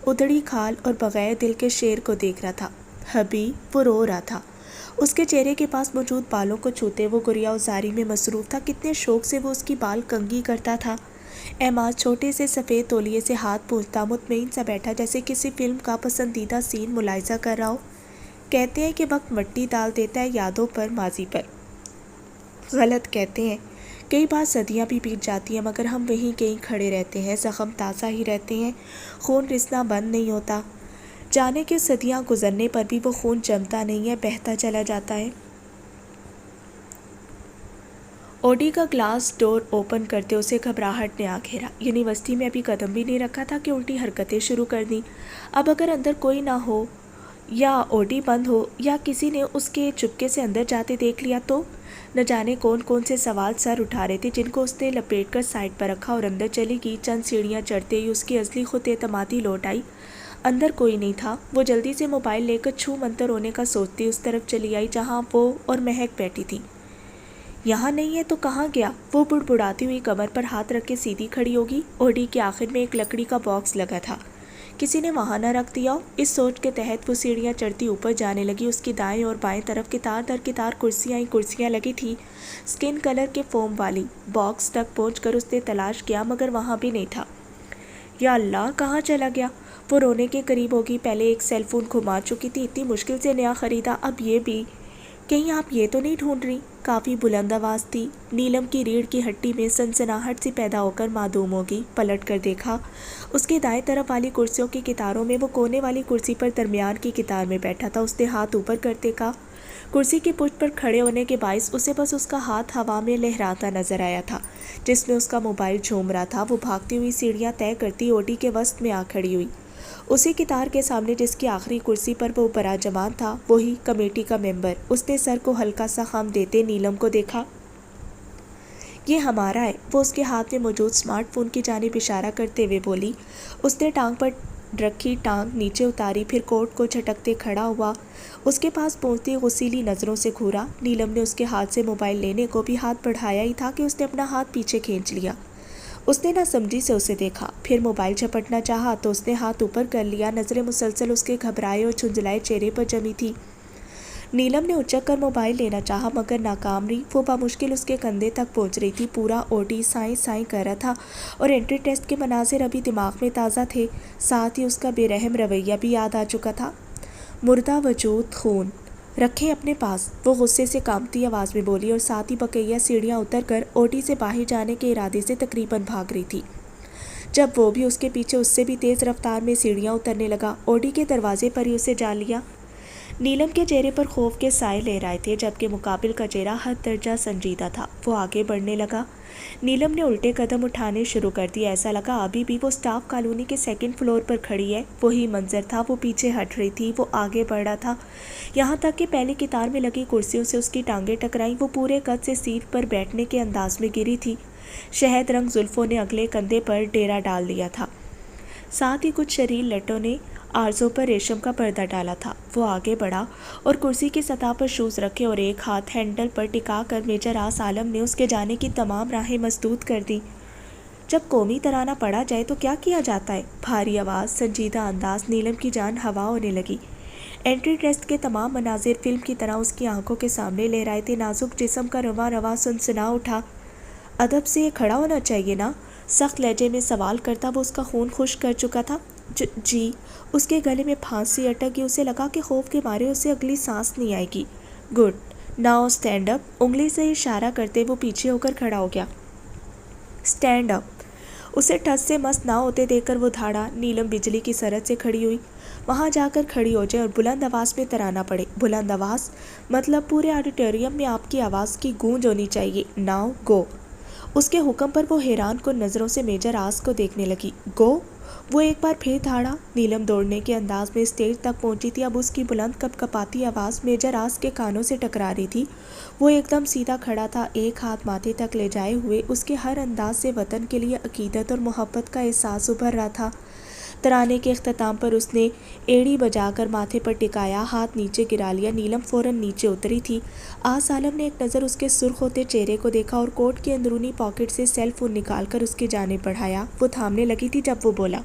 ادھڑی کھال اور بغیر دل کے شیر کو دیکھ رہا تھا۔ حبیب، وہ رو رہا تھا۔ اس کے چہرے کے پاس موجود بالوں کو چھوتے وہ گریہ وزاری میں مصروف تھا، کتنے شوق سے وہ اس کی بال کنگھی کرتا تھا۔ ایماز چھوٹے سے سفید تولیے سے ہاتھ پوچھتا مطمئن سا بیٹھا، جیسے کسی فلم کا پسندیدہ سین ملاحظہ کر رہا ہو۔ کہتے ہیں کہ وقت مٹی ڈال دیتا ہے یادوں پر، ماضی پر۔ غلط کہتے ہیں۔ کئی بار صدیاں بھی بیت جاتی ہیں مگر ہم وہیں کہیں کھڑے رہتے ہیں، زخم تازہ ہی رہتے ہیں، خون رسنا بند نہیں ہوتا۔ جانے کہ صدیاں گزرنے پر بھی وہ خون جمتا نہیں ہے، بہتا چلا جاتا ہے۔ اوڈی کا گلاس ڈور اوپن کرتے اسے گھبراہٹ نے آ گھیرا۔ یونیورسٹی میں ابھی قدم بھی نہیں رکھا تھا کہ الٹی حرکتیں شروع کر دیں۔ اب اگر اندر کوئی نہ ہو یا اوڈی بند ہو یا کسی نے اس کے چپکے سے اندر جاتے دیکھ لیا تو نہ جانے کون کون سے سوال سر اٹھا رہے تھے، جن کو اس نے لپیٹ کر سائڈ پر رکھا اور اندر چلی گئی۔ چند سیڑھیاں چڑھتے ہی اس کی ازلی خود اعتمادی لوٹ آئی۔ اندر کوئی نہیں تھا۔ وہ جلدی سے موبائل لے کر چھو منتر ہونے کا سوچتی اس طرف چلی آئی جہاں وہ اور مہک بیٹھی تھی۔ یہاں نہیں ہے تو کہاں گیا؟ وہ بڑبڑاتی ہوئی کمر پر ہاتھ رکھ کے سیدھی کھڑی ہوگی۔ اوڈی کے آخر میں ایک لکڑی کا باکس لگا تھا، کسی نے وہاں نہ رکھ دیا ہو۔ اس سوچ کے تحت وہ سیڑھیاں چڑھتی اوپر جانے لگی۔ اس کی دائیں اور بائیں طرف قطار در قطار کرسیاں ہی کرسیاں لگی تھی، سکن کلر کے فوم والی۔ باکس تک پہنچ کر اس نے تلاش کیا مگر وہاں بھی نہیں تھا۔ یا اللہ، کہاں چلا گیا؟ وہ رونے کے قریب ہوگی۔ پہلے ایک سیل فون گھما چکی تھی، اتنی مشکل سے نیا خریدا، اب یہ بھی۔ کہیں آپ یہ تو نہیں ڈھونڈ رہی؟ کافی بلند آواز تھی۔ نیلم کی ریڑھ کی ہڈی میں سنسناہٹ سی پیدا ہو کر معدوم ہوگی۔ پلٹ کر دیکھا، اس کے دائیں طرف والی کرسیوں کی قطاروں میں وہ کونے والی کرسی پر درمیان کی قطار میں بیٹھا تھا۔ اس نے ہاتھ اوپر کرتے کہا۔ کرسی کی پشت پر کھڑے ہونے کے باعث اسے بس اس کا ہاتھ ہوا میں لہراتا نظر آیا تھا، جس میں اس کا موبائل جھوم رہا تھا۔ وہ بھاگتی ہوئی سیڑھیاں طے کرتی اوڈی کے وسط میں آ کھڑی ہوئی۔ اسی قطار کے سامنے جس کی آخری کرسی پر وہ براجمان تھا، وہی کمیٹی کا ممبر۔ اس نے سر کو ہلکا سا خم دیتے نیلم کو دیکھا۔ یہ ہمارا ہے، وہ اس کے ہاتھ میں موجود سمارٹ فون کی جانب اشارہ کرتے ہوئے بولی۔ اس نے ٹانگ پر رکھی ٹانگ نیچے اتاری، پھر کوٹ کو جھٹکتے کھڑا ہوا، اس کے پاس پہنچتی غصیلی نظروں سے گھورا۔ نیلم نے اس کے ہاتھ سے موبائل لینے کو بھی ہاتھ بڑھایا ہی تھا کہ اس نے اپنا ہاتھ پیچھے کھینچ لیا۔ اس نے نہ سمجھی سے اسے دیکھا، پھر موبائل جھپٹنا چاہا تو اس نے ہاتھ اوپر کر لیا۔ نظریں مسلسل اس کے گھبرائے اور جھنجھلائے چہرے پر جمی تھی۔ نیلم نے اچک کر موبائل لینا چاہا مگر ناکام رہی۔ وہ بامشکل اس کے کندھے تک پہنچ رہی تھی۔ پورا اوڈی سائیں سائیں کر رہا تھا اور انٹری ٹیسٹ کے مناظر ابھی دماغ میں تازہ تھے، ساتھ ہی اس کا بے رحم رویہ بھی یاد آ چکا تھا۔ مردہ وجود، خون رکھیں اپنے پاس، وہ غصے سے کانپتی آواز میں بولی اور ساتھ ہی بقیہ سیڑھیاں اتر کر اوڈی سے باہر جانے کے ارادے سے تقریباً بھاگ رہی تھی، جب وہ بھی اس کے پیچھے اس سے بھی تیز رفتار میں سیڑھیاں اترنے لگا۔ اوڈی کے دروازے پر ہی اسے جان لیا۔ نیلم کے چہرے پر خوف کے سائے لہرائے تھے، جبکہ مقابل کا چہرہ حد درجہ سنجیدہ تھا۔ وہ آگے بڑھنے لگا۔ نیلم نے الٹے قدم اٹھانے شروع کر دیے۔ ایسا لگا ابھی بھی وہ اسٹاف کالونی کے سیکنڈ فلور پر کھڑی ہے۔ وہی منظر تھا، وہ پیچھے ہٹ رہی تھی، وہ آگے بڑھ رہا تھا، یہاں تک کہ پہلی قطار میں لگی کرسیوں سے اس کی ٹانگیں ٹکرائیں۔ وہ پورے قد سے سیٹ پر بیٹھنے کے انداز میں گری تھی۔ شہد رنگ زلفوں نے اگلے کندھے پر ڈیرا ڈال لیا تھا۔ ساتھ ہی کچھ شریر لٹوں نے عارضوں پر ریشم کا پردہ ڈالا تھا۔ وہ آگے بڑھا اور کرسی کی سطح پر شوز رکھے اور ایک ہاتھ ہینڈل پر ٹکا کر میجر راس عالم نے اس کے جانے کی تمام راہیں مسدود کر دی۔ جب قومی ترانہ پڑھا جائے تو کیا کیا جاتا ہے؟ بھاری آواز، سنجیدہ انداز، نیلم کی جان ہوا ہونے لگی۔ انٹری ٹیسٹ کے تمام مناظر فلم کی طرح اس کی آنکھوں کے سامنے لہرائے تھے، نازک جسم کا رواں رواں سنسنا اٹھا۔ ادب سے یہ کھڑا ہونا چاہیے نا؟ سخت لہجے میں سوال کرتا وہ اس کا خون خشک کر چکا تھا۔ جی۔ اس کے گلے میں پھانسی اٹک گئی، اسے لگا کہ خوف کے مارے اسے اگلی سانس نہیں آئے گی۔ Good, now stand up. انگلی سے اشارہ کرتے وہ پیچھے ہو کر کھڑا ہو گیا۔ Stand up. اسے ٹس سے مس نہ ہوتے دیکھ کر وہ دھاڑا۔ نیلم بجلی کی سرحد سے کھڑی ہوئی۔ وہاں جا کر کھڑی ہو جائے اور بلند آواز میں ترانہ پڑھے۔ بلند آواز مطلب پورے آڈیٹوریم میں آپ کی آواز کی گونج ہونی چاہیے۔ Now go. اس کے حکم پر وہ حیران کن نظروں سے میجر راس کو دیکھنے لگی۔ گو؟ وہ ایک بار پھر دھاڑا۔ نیلم دوڑنے کے انداز میں اسٹیج تک پہنچی تھی، اب اس کی بلند کپ کپاتی آواز میجر راس کے کانوں سے ٹکرا رہی تھی۔ وہ ایک دم سیدھا کھڑا تھا، ایک ہاتھ ماتھے تک لے جائے ہوئے، اس کے ہر انداز سے وطن کے لیے عقیدت اور محبت کا احساس ابھر رہا تھا۔ ترانے کے اختتام پر اس نے ایڑی بجا کر ماتھے پر ٹکایا، ہاتھ نیچے گرا لیا۔ نیلم فوراً نیچے اتری تھی۔ آس عالم نے ایک نظر اس کے سرخ ہوتے چہرے کو دیکھا اور کوٹ کی اندرونی پاکٹ سے سیل فون نکال کر اس کی جانب بڑھایا۔ وہ تھامنے لگی تھی جب وہ بولا،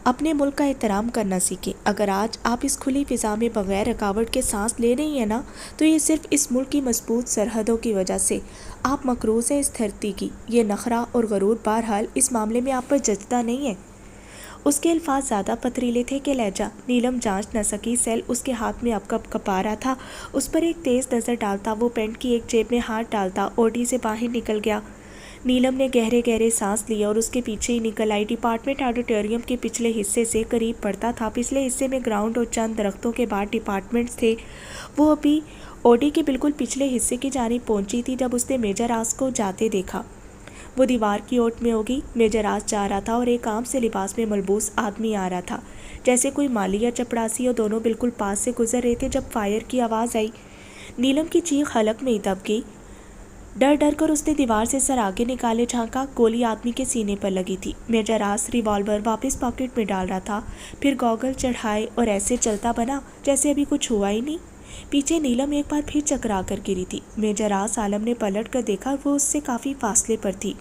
اپنے ملک کا احترام کرنا سیکھیں۔ اگر آج آپ اس کھلی فضا میں بغیر رکاوٹ کے سانس لے رہی ہیں نا، تو یہ صرف اس ملک کی مضبوط سرحدوں کی وجہ سے۔ آپ مقروض ہیں اس دھرتی کی۔ یہ نخرہ اور غرور بہرحال اس معاملے میں آپ پر جچتا نہیں ہے۔ اس کے الفاظ زیادہ پتریلے تھے کہ لہجہ۔ نیلم جانچ نہ سکی، سیل اس کے ہاتھ میں اب کپ کپا رہا تھا۔ اس پر ایک تیز نظر ڈالتا وہ پینٹ کی ایک جیب میں ہاتھ ڈالتا اوڈی سے باہر نکل گیا۔ نیلم نے گہرے گہرے سانس لیا اور اس کے پیچھے ہی نکل آئی۔ ڈپارٹمنٹ آڈیٹوریم کے پچھلے حصے سے قریب پڑتا تھا۔ پچھلے حصے میں گراؤنڈ اور چند درختوں کے بعد ڈپارٹمنٹس تھے۔ وہ ابھی اوڈی کے بالکل پچھلے حصے کی جانب پہنچی تھی جب اس نے میجر راس کو جاتے دیکھا۔ وہ دیوار کی اوٹ میں ہوگی۔ میجر راس جا رہا تھا اور ایک عام سے لباس میں ملبوس آدمی آ رہا تھا، جیسے کوئی مالی یا چپڑاسی، اور دونوں بالکل پاس سے گزر رہے تھے جب فائر کی آواز آئی۔ نیلم کی چیخ حلق میں ہی دب گئی۔ ڈر ڈر کر اس نے دیوار سے سر آگے نکالے جھانکا۔ گولی آدمی کے سینے پر لگی تھی۔ میجر راس ریوالور واپس پاکٹ میں ڈال رہا تھا، پھر گوگل چڑھائے اور ایسے چلتا بنا جیسے ابھی کچھ ہوا ہی نہیں۔ پیچھے نیلم ایک بار پھر چکرا کر گری تھی۔ میجر راس عالم نے پلٹ کر دیکھا، وہ اس سے کافی فاصلے پر تھی۔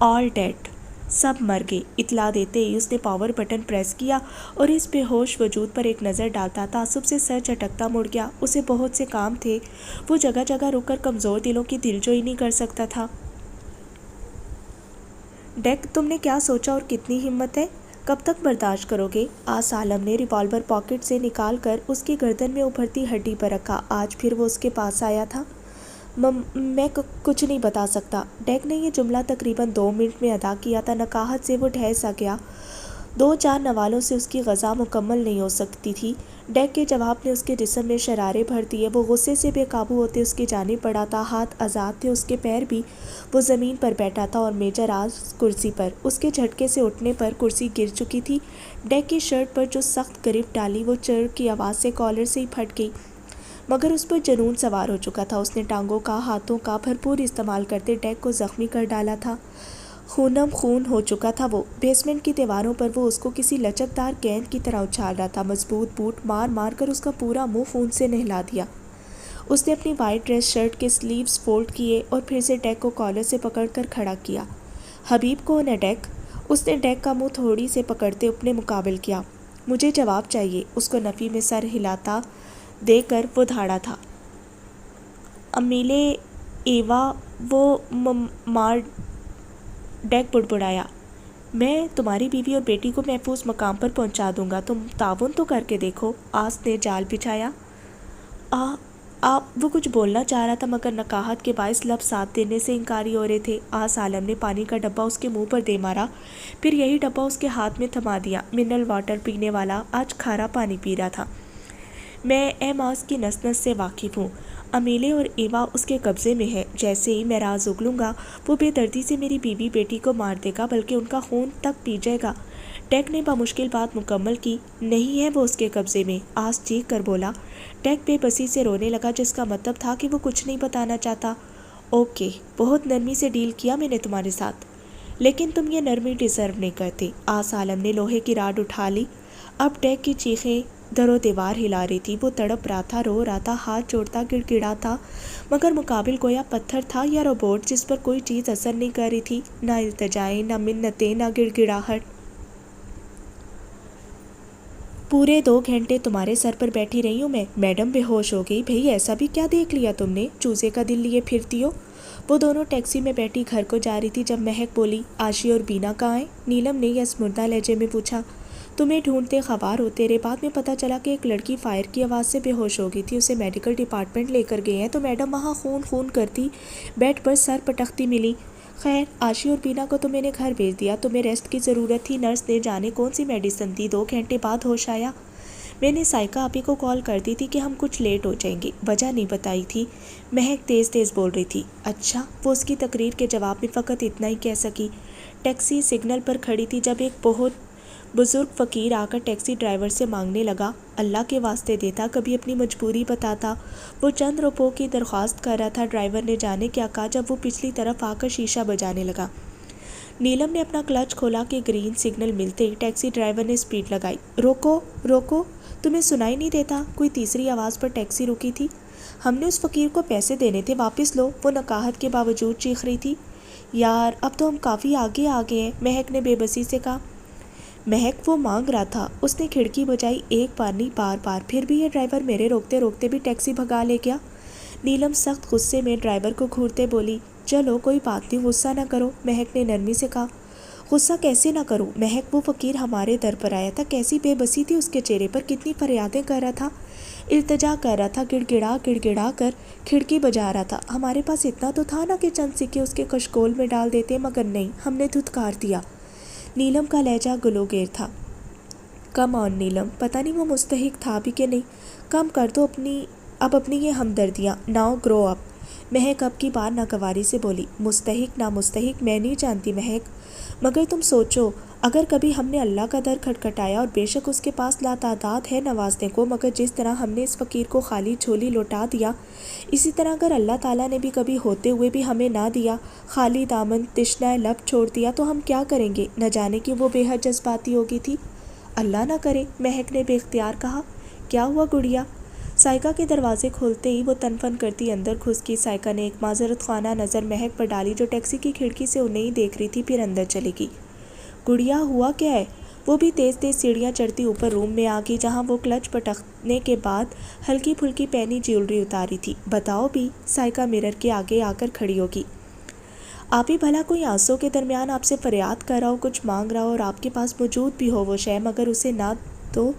آل ڈیڈ، سب مر گئے۔ اطلاع دیتے ہی اس نے پاور بٹن پریس کیا اور اس بے ہوش وجود پر ایک نظر ڈالتا تعصب سے سر جھٹکتا مڑ گیا۔ اسے بہت سے کام تھے، وہ جگہ جگہ رک کر کمزور دلوں کی دلجوئی نہیں کر سکتا تھا۔ ڈیک، تم نے کیا سوچا اور کتنی ہمت ہے؟ کب تک برداشت کرو گے؟ آس عالم نے ریوالور پاکٹ سے نکال کر اس کی گردن میں ابھرتی ہڈی پر رکھا۔ آج پھر وہ اس کے پاس آیا تھا۔ میں کچھ نہیں بتا سکتا۔ ڈیک نے یہ جملہ تقریباً 2 منٹ میں ادا کیا تھا۔ نقاہت سے وہ ڈھہ سا گیا۔ 2-4 نوالوں سے اس کی غذا مکمل نہیں ہو سکتی تھی۔ ڈیک کے جواب نے اس کے جسم میں شرارے بھر دیے۔ وہ غصے سے بے قابو ہوتے اس کی جانب بڑھا تھا۔ ہاتھ آزاد تھے اس کے، پیر بھی۔ وہ زمین پر بیٹھا تھا اور میجر راس کرسی پر۔ اس کے جھٹکے سے اٹھنے پر کرسی گر چکی تھی۔ ڈیک کی شرٹ پر جو سخت گرفت ڈالی وہ چڑ کی آواز سے کالر سے ہی پھٹ گئی، مگر اس پر جنون سوار ہو چکا تھا۔ اس نے ٹانگوں کا، ہاتھوں کا بھرپور استعمال کرتے ڈیک کو زخمی کر ڈالا تھا۔ خونم خون ہو چکا تھا وہ۔ بیسمنٹ کی دیواروں پر وہ اس کو کسی لچکدار گیند کی طرح اچھال رہا تھا۔ مضبوط بوٹ مار مار کر اس کا پورا منہ خون سے نہلا دیا۔ اس نے اپنی وائٹ ڈریس شرٹ کے سلیوز فولڈ کیے اور پھر سے ڈیک کو کالر سے پکڑ کر کھڑا کیا۔ حبیب کون ہے ڈیک؟ اس نے ڈیک کا منہ تھوڑی سے پکڑتے اپنے مقابل کیا۔ مجھے جواب چاہیے۔ اس کو نفی میں سر ہلاتا دے کر وہ دھاڑا تھا۔ امیلے ایوا وہ مار، ڈیک بڑبڑایا۔ میں تمہاری بیوی اور بیٹی کو محفوظ مقام پر پہنچا دوں گا، تم تعاون تو کر کے دیکھو۔ آس نے جال بچھایا۔ وہ کچھ بولنا چاہ رہا تھا مگر نقاہت کے باعث لب ساتھ دینے سے انکاری ہو رہے تھے۔ آس عالم نے پانی کا ڈبہ اس کے منہ پر دے مارا، پھر یہی ڈبہ اس کے ہاتھ میں تھما دیا۔ منرل واٹر پینے والا آج کھارا پانی پی رہا تھا۔ میں ایم آس کی نس نس سے واقف ہوں۔ امیلے اور ایوا اس کے قبضے میں ہے۔ جیسے ہی میں راز اگلوں گا وہ بے دردی سے میری بیوی بیٹی کو مار دے گا، بلکہ ان کا خون تک پی جائے گا۔ ڈیک نے بمشکل بات مکمل کی۔ نہیں ہے وہ اس کے قبضے میں، آس چیخ کر بولا۔ ڈیک بے بسی سے رونے لگا، جس کا مطلب تھا کہ وہ کچھ نہیں بتانا چاہتا۔ اوکے، بہت نرمی سے ڈیل کیا میں نے تمہارے ساتھ۔ لیکن تم یہ نرمی ڈیزرو نہیں کرتے۔ آس عالم نے لوہے کی راڈ اٹھا لی۔ اب ڈیک کی چیخیں در و دیوار ہلا رہی تھی۔ وہ تڑپ رہا تھا، رو رہا تھا، ہاتھ جوڑتا گڑ گڑا تھا، مگر مقابل گویا پتھر تھا یا روبوٹ جس پر کوئی چیز اثر نہیں کر رہی تھی، نہ التجائیں، نہ منتیں، نہ گڑ گڑاہٹ۔ پورے 2 گھنٹے تمہارے سر پر بیٹھی رہی ہوں میں۔ میڈم بے ہوش ہو گئی۔ بھئی ایسا بھی کیا دیکھ لیا تم نے، چوزے کا دل لیے پھرتی ہو؟ وہ دونوں ٹیکسی میں بیٹھی گھر کو جا رہی تھی جب مہک بولی، آشی اور بینا کہاں ہیں؟ نیلم نے یس مردہ لہجے میں پوچھا۔ تمہیں ڈھونڈتے خوار ہو، تیرے بعد میں پتہ چلا کہ ایک لڑکی فائر کی آواز سے بے ہوش ہو گئی تھی، اسے میڈیکل ڈپارٹمنٹ لے کر گئے ہیں، تو میڈم وہاں خون خون کرتی بیڈ پر سر پٹکتی ملی۔ خیر آشی اور بینا کو تو میں نے گھر بھیج دیا، تمہیں ریسٹ کی ضرورت تھی، نرس نے جانے کون سی میڈیسن دی، 2 گھنٹے بعد ہوش آیا۔ میں نے سائیکا آپی کو کال کر دی تھی کہ ہم کچھ لیٹ ہو جائیں گے، وجہ نہیں بتائی تھی۔ مہک تیز تیز بول رہی تھی۔ اچھا، وہ اس کی تقریر کے جواب میں فقط اتنا ہی کہہ سکی۔ ٹیکسی سگنل پر کھڑی تھی جب ایک بہت بزرگ فقیر آ کر ٹیکسی ڈرائیور سے مانگنے لگا، اللہ کے واسطے دیتا، کبھی اپنی مجبوری بتاتا۔ وہ چند روپوں کی درخواست کر رہا تھا، ڈرائیور نے جانے کیا کہا جب وہ پچھلی طرف آ کر شیشہ بجانے لگا۔ نیلم نے اپنا کلچ کھولا کہ گرین سگنل ملتے ہی ٹیکسی ڈرائیور نے سپیڈ لگائی۔ روکو روکو، تمہیں سنائی نہیں دیتا؟ کوئی تیسری آواز پر ٹیکسی رکی تھی۔ ہم نے اس فقیر کو پیسے دینے تھے، واپس لو، وہ نقاہت کے باوجود چیخ رہی تھی۔ یار اب تو ہم کافی آگے آ گئے ہیں، مہک نے بے بسی سے کہا۔ مہک وہ مانگ رہا تھا، اس نے کھڑکی بجائی، ایک بار نہیں بار بار، پھر بھی یہ ڈرائیور میرے روکتے روکتے بھی ٹیکسی بھگا لے گیا۔ نیلم سخت غصے میں ڈرائیور کو گھورتے بولی، چلو کوئی بات نہیں، غصہ نہ کرو، مہک نے نرمی سے کہا۔ غصہ کیسے نہ کروں؟ مہک، وہ فقیر ہمارے در پر آیا تھا، کیسی بے بسی تھی اس کے چہرے پر، کتنی فریادیں کر رہا تھا، التجا کر رہا تھا، گڑ گڑا کر کھڑکی بجا رہا تھا۔ ہمارے پاس اتنا تو تھا نا کہ چند سکے اس کے کشکول میں ڈال دیتے، مگر نہیں، ہم نے دھتکار دیا۔ نیلم کا لہجہ گلوگیر تھا۔ کم آن نیلم، پتہ نہیں وہ مستحق تھا بھی کہ نہیں، کم کر دو اپنی یہ ہمدردیاں، ناؤ گرو اپ۔ مہک اب کی بار ناگواری سے بولی، مستحق نا مستحق میں نہیں جانتی مہک، مگر تم سوچو، اگر کبھی ہم نے اللہ کا در کھٹکھٹایا، اور بے شک اس کے پاس لاتعداد ہے نوازنے کو، مگر جس طرح ہم نے اس فقیر کو خالی جھولی لوٹا دیا، اسی طرح اگر اللہ تعالیٰ نے بھی کبھی ہوتے ہوئے بھی ہمیں نہ دیا، خالی دامن تشنہ لب چھوڑ دیا، تو ہم کیا کریں گے؟ نہ جانے کہ وہ بے حد جذباتی ہوگی تھی۔ اللہ نہ کرے، مہک نے بے اختیار کہا۔ کیا ہوا گڑیا؟ سائیکا کے دروازے کھولتے ہی وہ تنفن کرتی اندر گھس گئی۔ سائیکا نے ایک معذرت خانہ نظر مہک پر ڈالی جو ٹیکسی کی کھڑکی سے انہیں ہی دیکھ رہی تھی، پھر اندر چلی گئی۔ گڑیا ہوا کیا ہے؟ وہ بھی تیز تیز سیڑھیاں چڑھتی اوپر روم میں آ گئی جہاں وہ کلچ پٹکنے کے بعد ہلکی پھلکی پہنی جیولری اتاری تھی۔ بتاؤ بھی، سائیکا مرر کے آگے آ کر کھڑی ہوگی۔ آپ ہی بھلا کوئی آنسوں کے درمیان آپ سے فریاد کر رہا ہو، کچھ مانگ رہا ہو اور آپ کے پاس موجود بھی ہو وہ شے، مگر اسے نہ دو،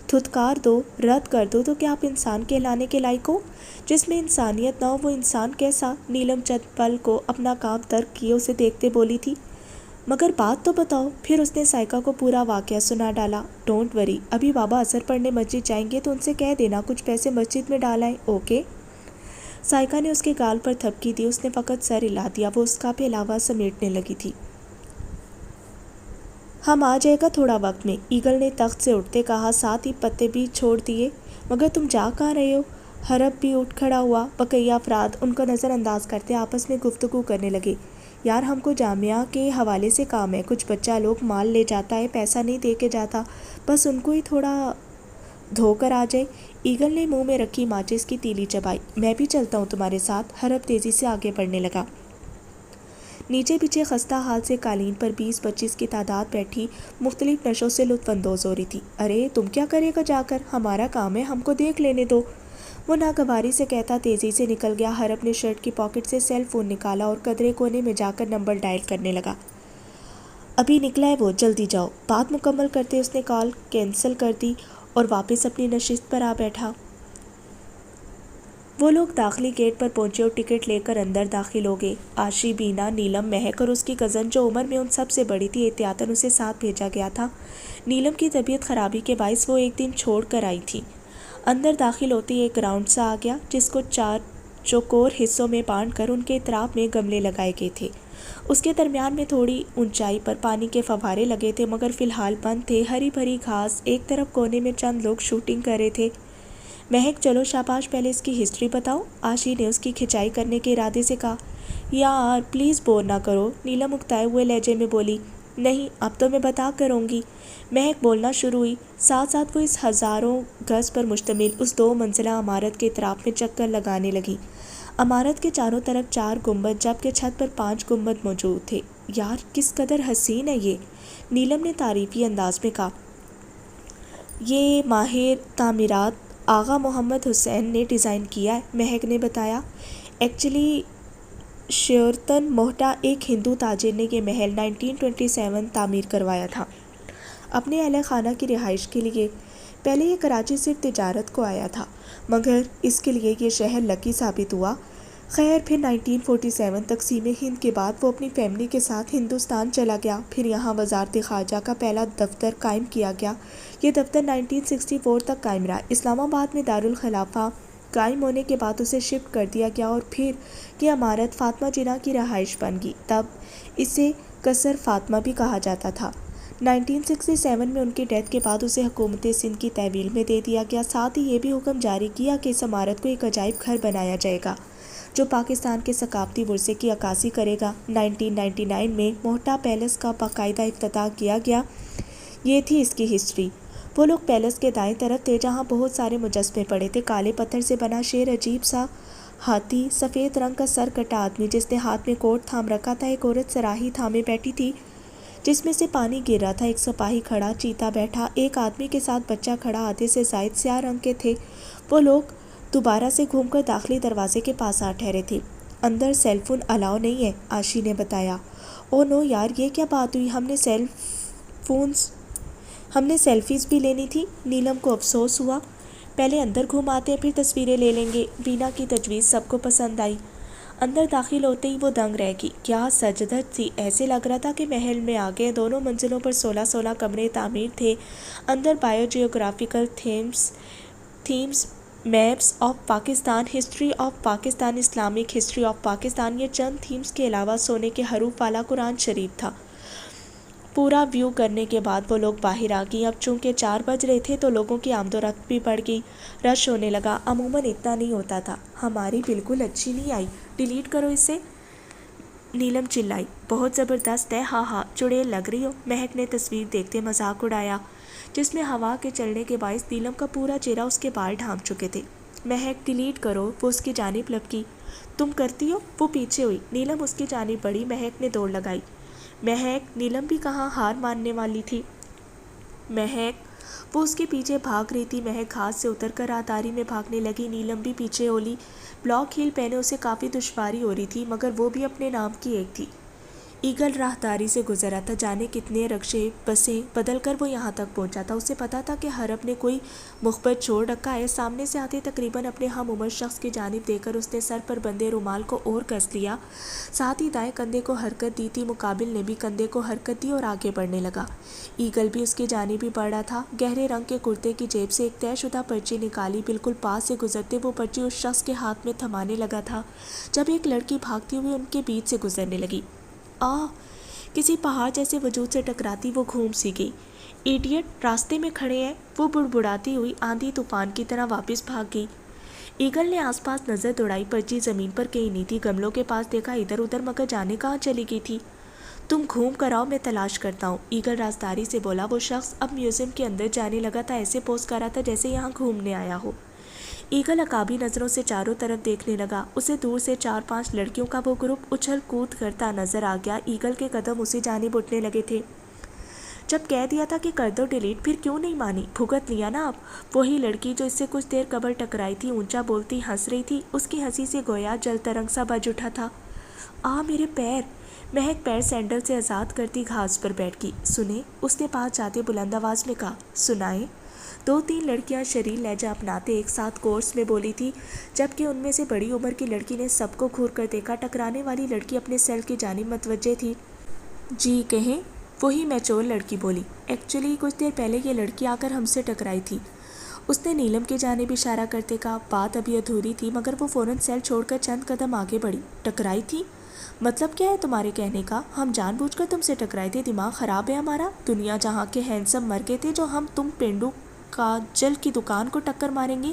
دھتکار دو، رد کر دو، تو کیا آپ انسان کہلانے کے لائق ہو؟ جس میں انسانیت نہ ہو وہ انسان کیسا؟ نیلم چند پل کو اپنا کام ترک کیے اسے دیکھتے بولی تھی۔ مگر بات تو بتاؤ۔ پھر اس نے سائیکا کو پورا واقعہ سنا ڈالا۔ ڈونٹ وری، ابھی بابا اثر پڑھنے مسجد جائیں گے تو ان سے کہہ دینا کچھ پیسے مسجد میں ڈال آئیں، اوکے؟ سائیکا نے اس کے گال پر تھپکی دی، اس نے فقط سر ہلا دیا، وہ اس کا پہلاوا سمیٹنے لگی تھی۔ ہم آ جائے گا تھوڑا وقت میں، ایگل نے تخت سے اٹھتے کہا، ساتھ ہی پتے بھی چھوڑ دیے۔ مگر تم جا کہاں رہے ہو؟ حرب بھی اٹھ کھڑا ہوا۔ بقیہ افراد ان کو نظر انداز کرتے آپس میں گفتگو کرنے لگے۔ یار ہم کو جامعہ کے حوالے سے کام ہے، کچھ بچہ لوگ مال لے جاتا ہے، پیسہ نہیں دے کے جاتا، بس ان کو ہی تھوڑا دھو کر آ جائے۔ ایگل نے منہ میں رکھی ماچس کی تیلی چبائی۔ میں بھی چلتا ہوں تمہارے ساتھ۔ حرب تیزی سے آگے بڑھنے لگا۔ نیچے پیچھے خستہ حال سے قالین پر 20-25 کی تعداد بیٹھی مختلف نشوں سے لطف اندوز ہو رہی تھی۔ ارے تم کیا کرے گا جا کر؟ ہمارا کام ہے، ہم کو دیکھ لینے دو، وہ ناگواری سے کہتا تیزی سے نکل گیا۔ حرب نے شرٹ کی پاکٹ سے سیل فون نکالا اور قدرے کونے میں جا کر نمبر ڈائل کرنے لگا۔ ابھی نکلا ہے وہ، جلدی جاؤ۔ بات مکمل کرتے اس نے کال کینسل کر دی اور واپس اپنی نشست پر آ بیٹھا۔ وہ لوگ داخلی گیٹ پر پہنچے اور ٹکٹ لے کر اندر داخل ہو گئے۔ آشی، بینا، نیلم، مہک اور اس کی کزن جو عمر میں ان سب سے بڑی تھی، احتیاطاً اسے ساتھ بھیجا گیا تھا۔ نیلم کی طبیعت خرابی کے باعث وہ ایک دن چھوڑ کر آئی تھی۔ اندر داخل ہوتے ہی ایک گراؤنڈ سا آ گیا جس کو 4 چوکور حصوں میں بانٹ کر ان کے اطراف میں گملے لگائے گئے تھے۔ اس کے درمیان میں تھوڑی اونچائی پر پانی کے فوارے لگے تھے مگر فی الحال بند تھے۔ ہری بھری گھاس، ایک طرف کونے میں چند لوگ شوٹنگ کر رہے تھے۔ مہک چلو شاباش، پہلے اس کی ہسٹری بتاؤ، آشی نے اس کی کھنچائی کرنے کے ارادے سے کہا۔ یار پلیز بور نہ کرو، نیلم اکتائے ہوئے لہجے میں بولی۔ نہیں اب تو میں بتا کروں گی۔ مہک بولنا شروع ہوئی، ساتھ ساتھ وہ اس ہزاروں گز پر مشتمل اس 2 منزلہ عمارت کے اطراف میں چکر لگانے لگی۔ عمارت کے چاروں طرف 4 گنبد جبکہ چھت پر 5 گنبد موجود تھے۔ یار کس قدر حسین ہے یہ، نیلم نے تعریفی انداز میں کہا۔ یہ ماہر تعمیرات آغا محمد حسین نے ڈیزائن کیا ہے، مہک نے بتایا۔ ایکچولی شیراتن موہٹا ایک ہندو تاجر نے یہ محل 1927 تعمیر کروایا تھا اپنے اہل خانہ کی رہائش کے لیے۔ پہلے یہ کراچی صرف تجارت کو آیا تھا مگر اس کے لیے یہ شہر لکی ثابت ہوا۔ خیر پھر 1947 تقسیم ہند کے بعد وہ اپنی فیملی کے ساتھ ہندوستان چلا گیا، پھر یہاں وزارت خارجہ کا پہلا دفتر قائم کیا گیا۔ یہ دفتر 1964 تک قائم رہا۔ اسلام آباد میں دارالخلافہ قائم ہونے کے بعد اسے شفٹ کر دیا گیا اور پھر یہ عمارت فاطمہ جناح کی رہائش بن گئی، تب اسے قصر فاطمہ بھی کہا جاتا تھا۔ 1967 میں ان کی ڈیتھ کے بعد اسے حکومت سندھ کی تحویل میں دے دیا گیا، ساتھ ہی یہ بھی حکم جاری کیا کہ اس عمارت کو ایک عجائب گھر بنایا جائے گا جو پاکستان کے ثقافتی ورثے کی عکاسی کرے گا۔ 1999 میں موہٹا پیلس کا باقاعدہ افتتاح کیا گیا۔ یہ تھی اس کی ہسٹری۔ وہ لوگ پیلس کے دائیں طرف تھے جہاں بہت سارے مجسمے پڑے تھے، کالے پتھر سے بنا شیر، عجیب سا ہاتھی، سفید رنگ کا سر کٹا آدمی جس نے ہاتھ میں کوٹ تھام رکھا تھا، ایک عورت سراہی تھامے بیٹھی تھی جس میں سے پانی گر رہا تھا، ایک سپاہی کھڑا، چیتا بیٹھا، ایک آدمی کے ساتھ بچہ کھڑا، آدھے سے زائد سیاہ رنگ کے تھے۔ وہ لوگ دوبارہ سے گھوم کر داخلی دروازے کے پاس آ ٹھہرے تھے۔ اندر سیل فون الاؤ نہیں ہے، آشی نے بتایا۔ او نو یار یہ کیا بات ہوئی، ہم نے سیلفیز بھی لینی تھی۔ نیلم کو افسوس ہوا۔ پہلے اندر گھوم آتے ہیں پھر تصویریں لے لیں گے۔ بینا کی تجویز سب کو پسند آئی۔ اندر داخل ہوتے ہی وہ دنگ رہ گئی، کیا سجدت تھی، ایسے لگ رہا تھا کہ محل میں آگے دونوں منزلوں پر 16 کمرے تعمیر تھے۔ اندر bio geographical themes, maps of Pakistan, history of Pakistan, Islamic history of Pakistan, یہ چند تھیمز کے علاوہ سونے کے حروف والا قرآن شریف تھا۔ پورا ویو کرنے کے بعد وہ لوگ باہر آ گئی۔ اب چونکہ 4 بج رہے تھے تو لوگوں کی آمد و رفت بھی بڑھ گئی، رش ہونے لگا۔ عموماً اتنا نہیں ہوتا تھا۔ ہماری بالکل اچھی نہیں آئی، ڈیلیٹ کرو اسے، نیلم چلائی۔ بہت زبردست ہے، ہاں ہاں چڑیل لگ رہی ہو، مہک نے تصویر دیکھتے مذاق اڑایا جس میں ہوا کے چلنے کے باعث نیلم کا پورا چہرہ اس کے بال ڈھانپ چکے تھے۔ مہک ڈیلیٹ کرو، وہ اس کی جانب لپکی۔ تم کرتی ہو؟ وہ پیچھے ہوئی، نیلم اس کی جانب بڑھی، مہک نے دوڑ لگائی۔ مہک، نیلم بھی کہاں ہار ماننے والی تھی۔ مہک، وہ اس کے پیچھے بھاگ رہی تھی۔ مہک ہاتھ سے اتر کر راہداری میں بھاگنے لگی، نیلم بھی پیچھے ہولی۔ بلاک ہیل پہنے اسے کافی دشواری ہو رہی تھی مگر وہ بھی اپنے نام کی ایک تھی۔ ایگل راہداری سے گزرا تھا، جانے کتنے رکشے بسیں بدل کر وہ یہاں تک پہنچا تھا۔ اسے پتا تھا کہ حرب نے کوئی مخبر چھوڑ رکھا ہے۔ سامنے سے آتے تقریباً اپنے ہم عمر شخص کی جانب دیکھ کر اس نے سر پر بندے رومال کو اور کس لیا، ساتھ ہی دائیں کندھے کو حرکت دی تھی۔ مقابل نے بھی کندھے کو حرکت دی اور آگے بڑھنے لگا۔ ایگل بھی اس کی جانب ہی بڑھ رہا تھا۔ گہرے رنگ کے کرتے کی جیب سے ایک طے شدہ پرچی نکالی، بالکل پاس سے گزرتے وہ پرچی اس شخص کے ہاتھ میں تھمانے لگا تھا جب ایک لڑکی بھاگتی ہوئی ان کے بیچ سے گزرنے لگی۔ کسی پہاڑ جیسے وجود سے ٹکراتی وہ گھوم سی گئی۔ ایڈیٹ، راستے میں کھڑے ہیں، وہ بڑبڑاتی ہوئی آندھی طوفان کی طرح واپس بھاگ گئی۔ ایگل نے آس پاس نظر دوڑائی، پرچی زمین پر کہیں نہیں تھی۔ گملوں کے پاس دیکھا، ادھر ادھر، مگر جانے کہاں چلی گئی تھی۔ تم گھوم کر آؤ، میں تلاش کرتا ہوں، ایگل رازداری سے بولا۔ وہ شخص اب میوزیم کے اندر جانے لگا تھا، ایسے پوز کر رہا تھا جیسے یہاں گھومنے آیا ہو۔ ایگل عقابی نظروں سے چاروں طرف دیکھنے لگا۔ اسے دور سے 4-5 لڑکیوں کا وہ گروپ اچھل کود کرتا نظر آ گیا۔ ایگل کے قدم اسی جانب اٹھنے لگے تھے۔ جب کہہ دیا تھا کہ کر دو ڈیلیٹ، پھر کیوں نہیں مانی؟ بھگت لیا نا اب۔ وہی لڑکی جو اس سے کچھ دیر قبل ٹکرائی تھی، اونچا بولتی ہنس رہی تھی، اس کی ہنسی سے گویا جل ترنگ سا بج اٹھا تھا۔ میرے پیر! مہک پیر سینڈل سے آزاد کرتی گھاس پر بیٹھ گئی۔ سنیں، اس نے پاس جاتے بلند آواز میں کہا۔ سنائیں؟ 2-3 لڑکیاں شریر لہجہ اپناتے ایک ساتھ کورس میں بولی تھی، جبکہ ان میں سے بڑی عمر کی لڑکی نے سب کو گھور کر دیکھا۔ ٹکرانے والی لڑکی اپنے سیل کی جانب متوجہ تھی۔ جی کہیں؟ وہی میچور لڑکی بولی۔ ایکچولی کچھ دیر پہلے یہ لڑکی آ کر ہم سے ٹکرائی تھی، اس نے نیلم کی جانب اشارہ کرتے کہا۔ بات ابھی ادھوری تھی مگر وہ فوراً سیل چھوڑ کر چند قدم آگے بڑھی۔ ٹکرائی تھی؟ مطلب کیا ہے تمہارے کہنے کا؟ ہم جان بوجھ کر تم سے ٹکرائے تھے؟ دماغ خراب ہے ہمارا؟ دنیا جہاں کے ہینڈسم مر گئے تھے جو ہم تم پینڈو کاجل کی دکان کو ٹکر ماریں گے؟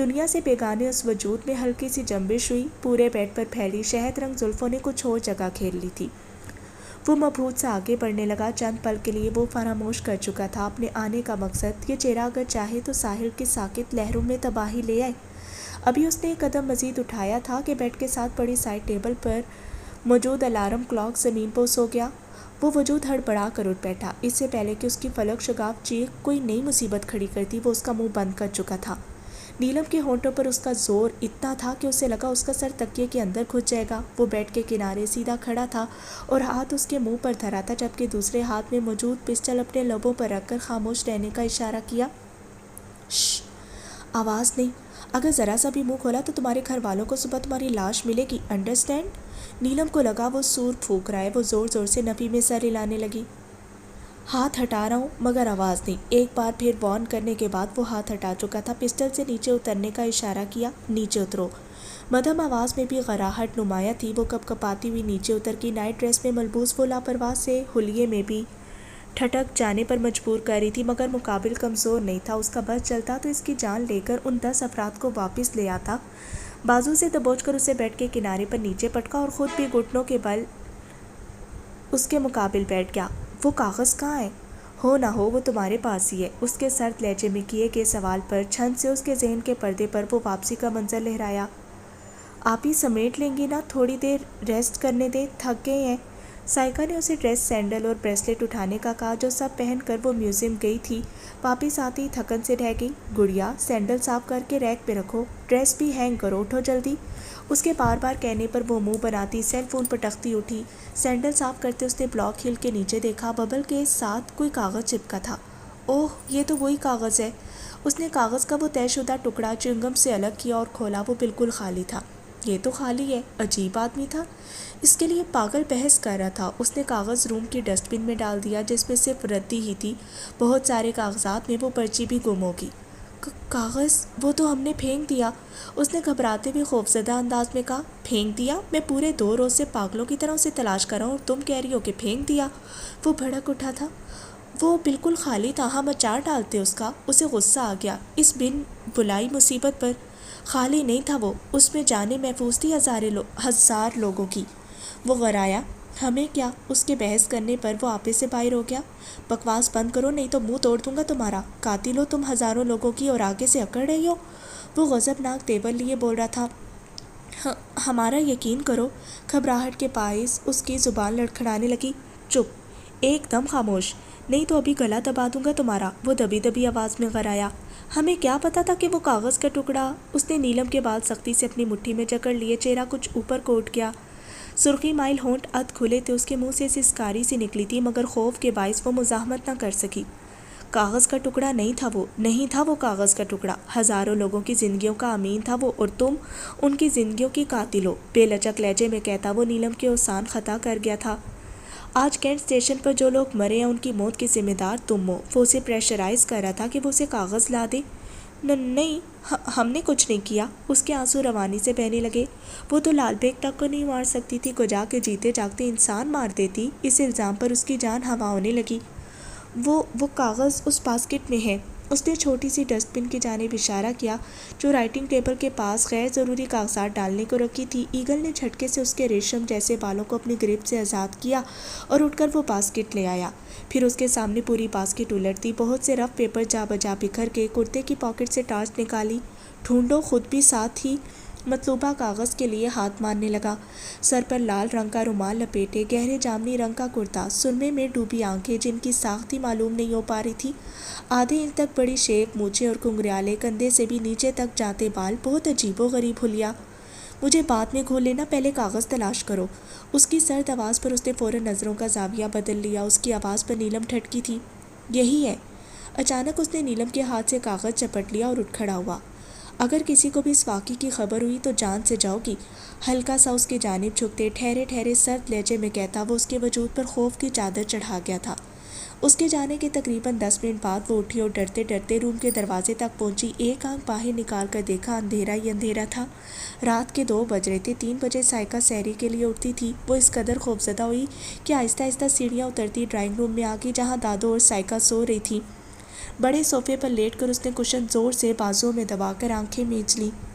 دنیا سے بیگانے اس وجود میں ہلکی سی جنبش ہوئی. پورے بیڈ پر پھیلی شہد رنگ زلفوں نے کچھ اور جگہ گھیر لی تھی. وہ مبہوت سے آگے بڑھنے لگا. چند پل کے لیے وہ فراموش کر چکا تھا اپنے آنے کا مقصد. یہ چہرہ اگر چاہے تو ساحل کی ساکت لہروں میں تباہی لے آئے. ابھی اس نے ایک قدم مزید اٹھایا تھا کہ بیڈ کے ساتھ پڑی سائڈ ٹیبل پر موجود الارم کلاک زمین پوس ہو گیا. وہ وجود ہڑبڑا کر اٹھ بیٹھا. اس سے پہلے کہ اس کی فلک شگاف چیخ کوئی نئی مصیبت کھڑی کرتی وہ اس کا منہ بند کر چکا تھا. نیلم کے ہونٹوں پر اس کا زور اتنا تھا کہ اسے لگا اس کا سر تکیے کے اندر گھس جائے گا. وہ بیڈ کے کنارے سیدھا کھڑا تھا اور ہاتھ اس کے منہ پر دھرا تھا جبکہ دوسرے ہاتھ میں موجود پسٹل اپنے لبوں پر رکھ کر خاموش رہنے کا اشارہ کیا. شش، آواز نہیں. اگر ذرا سا بھی منہ کھولا تو تمہارے گھر والوں کو صبح تمہاری لاش ملے گی. انڈرسٹینڈ؟ نیلم کو لگا وہ سور پھونک رہا ہے. وہ زور زور سے نفی میں سر ہلانے لگی. ہاتھ ہٹا رہا ہوں مگر آواز نہیں. ایک بار پھر وارن کرنے کے بعد وہ ہاتھ ہٹا چکا تھا. پسٹل سے نیچے اترنے کا اشارہ کیا. نیچے اترو. مدھم آواز میں بھی غراہٹ نمایاں تھی. وہ کپ کپاتی ہوئی نیچے اتر کی. نائٹ ڈریس میں ملبوس وہ لاپرواہ سے حلیے میں بھی ٹھٹک جانے پر مجبور کر رہی تھی مگر مقابل کمزور نہیں تھا. اس کا بس چلتا تو اس کی جان لے کر ان 10 افراد کو واپس لے آتا. بازو سے دبوچ کر اسے بیڈ کے کنارے پر نیچے پٹکا اور خود بھی گھٹنوں کے بل اس کے مقابل بیٹھ گیا. وہ کاغذ کہاں ہے؟ ہو نہ ہو وہ تمہارے پاس ہی ہے. اس کے سرد لہجے میں کیے گئے سوال پر چھن سے اس کے ذہن کے پردے پر وہ واپسی کا منظر لہرایا. آپ ہی سمیٹ لیں گی نا؟ تھوڑی دیر ریسٹ کرنے دیں، تھک گئے ہیں. سائیکا نے اسے ڈریس، سینڈل اور بریسلٹ اٹھانے کا کہا جو سب پہن کر وہ میوزیم گئی تھی. واپس آتی تھکن سے رہ گئی. گڑیا، سینڈل صاف کر کے ریک پہ رکھو، ڈریس بھی ہینگ کرو، اٹھو جلدی. اس کے بار بار کہنے پر وہ منہ بناتی سیل فون پٹکتی اٹھی. سینڈل صاف کرتے اس نے بلاک ہل کے نیچے دیکھا. ببل کے ساتھ کوئی کاغذ چپکا تھا. اوہ، یہ تو وہی کاغذ ہے. اس نے کاغذ کا وہ طے شدہ ٹکڑا چنگم سے الگ کیا اور کھولا. وہ بالکل خالی تھا. یہ تو خالی ہے. عجیب آدمی تھا. اس کے لیے پاگل بحث کر رہا تھا. اس نے کاغذ روم کی ڈسٹ بن میں ڈال دیا جس میں صرف ردی ہی تھی. بہت سارے کاغذات میں وہ پرچی بھی گم ہوگی. کاغذ؟ وہ تو ہم نے پھینک دیا. اس نے گھبراتے ہوئے خوفزدہ انداز میں کہا. پھینک دیا؟ میں پورے 2 روز سے پاگلوں کی طرح اسے تلاش کر رہا ہوں اور تم کہہ رہی ہو کہ پھینک دیا. وہ بھڑک اٹھا تھا. وہ بالکل خالی تھا. ہم اچار ڈالتے اس کا. اسے غصہ آ گیا اس بن بلائی مصیبت پر. خالی نہیں تھا وہ. اس میں جانیں محفوظ تھی ہزار لوگوں کی. وہ غرایا. ہمیں کیا؟ اس کے بحث کرنے پر وہ آپے سے باہر ہو گیا. بکواس بند کرو نہیں تو منہ توڑ دوں گا تمہارا. قاتل ہو تم ہزاروں لوگوں کی اور آگے سے اکڑ رہی ہو. وہ غضبناک تیور لیے بول رہا تھا. ہمارا یقین کرو. گھبراہٹ کے باعث اس کی زبان لڑکھڑانے لگی. چپ، ایک دم خاموش، نہیں تو ابھی گلا دبا دوں گا تمہارا. وہ دبی دبی آواز میں غرایا. ہمیں کیا پتا تھا کہ وہ کاغذ کا ٹکڑا. اس نے نیلم کے بال سختی سے اپنی مٹھی میں جکڑ لیے. چہرہ کچھ اوپر کو اٹھ گیا. سرخی مائل ہونٹ ادھ کھلے تھے. اس کے منہ سے سسکاری سی نکلی تھی مگر خوف کے باعث وہ مزاحمت نہ کر سکی. کاغذ کا ٹکڑا نہیں تھا وہ. نہیں تھا وہ کاغذ کا ٹکڑا. ہزاروں لوگوں کی زندگیوں کا امین تھا وہ اور تم ان کی زندگیوں کی قاتل ہو. بے لچک لہجے میں کہتا وہ نیلم کے اوسان خطا کر گیا تھا. آج کینٹ اسٹیشن پر جو لوگ مرے ہیں ان کی موت کے ذمہ دار تم ہو. وہ اسے پریشرائز کر رہا تھا کہ وہ اسے کاغذ لا دے. نہیں، ہم نے کچھ نہیں کیا. اس کے آنسو روانی سے بہنے لگے. وہ تو لال بیگ تک کو نہیں مار سکتی تھی. کو جا کے جیتے جاگتے انسان مار دیتی. اس الزام پر اس کی جان ہوا ہونے لگی. وہ کاغذ اس باسکٹ میں ہے. اس نے چھوٹی سی ڈسٹ بن کی جانب اشارہ کیا جو رائٹنگ ٹیبل کے پاس غیر ضروری کاغذات ڈالنے کو رکھی تھی. ایگل نے جھٹکے سے اس کے ریشم جیسے بالوں کو اپنی گرفت سے آزاد کیا اور اٹھ کر وہ باسکٹ لے آیا. پھر اس کے سامنے پوری باسکٹ الٹ دی. بہت سے رف پیپر جا بجا بکھر کے کرتے کی پاکٹ سے ٹارچ نکالی. ڈھونڈو. خود بھی ساتھ ہی مطلوبہ کاغذ کے لیے ہاتھ مارنے لگا. سر پر لال رنگ کا رومال لپیٹے، گہرے جامنی رنگ کا کرتا، سرمے میں ڈوبی آنکھیں جن کی ساخت ہی معلوم نہیں ہو پا رہی تھی، آدھے انچ تک بڑی شیپ مونچھیں اور کنگریالے، کندھے سے بھی نیچے تک جاتے بال. بہت عجیب و غریب حلیہ. مجھے بعد میں کھول لینا، پہلے کاغذ تلاش کرو. اس کی سرد آواز پر اس نے فوراً نظروں کا زاویہ بدل لیا. اس کی آواز پر نیلم ٹھٹکی تھی. یہی ہے. اچانک اس نے نیلم کے ہاتھ سے کاغذ چپٹ لیا اور اٹھ کھڑا ہوا. اگر کسی کو بھی اس واقعے کی خبر ہوئی تو جان سے جاؤ گی. ہلکا سا اس کی جانب جھکتے ٹھہرے ٹھہرے سرد لہجے میں کہتا وہ اس کے وجود پر خوف کی چادر چڑھا گیا تھا. اس کے جانے کے تقریباً 10 منٹ بعد وہ اٹھی اور ڈرتے ڈرتے روم کے دروازے تک پہنچی. ایک آنکھ باہر نکال کر دیکھا. اندھیرا ہی اندھیرا تھا. رات کے 2 بج رہے تھے. 3 بجے سائیکا سحری کے لیے اٹھتی تھی. وہ اس قدر خوفزدہ ہوئی کہ آہستہ آہستہ سیڑھیاں اترتی ڈرائنگ روم میں آ گئی جہاں دادو اور سائیکا سو رہی تھی. بڑے صوفے پر لیٹ کر اس نے کشن زور سے بازوؤں میں دبا کر آنکھیں میچ لیں۔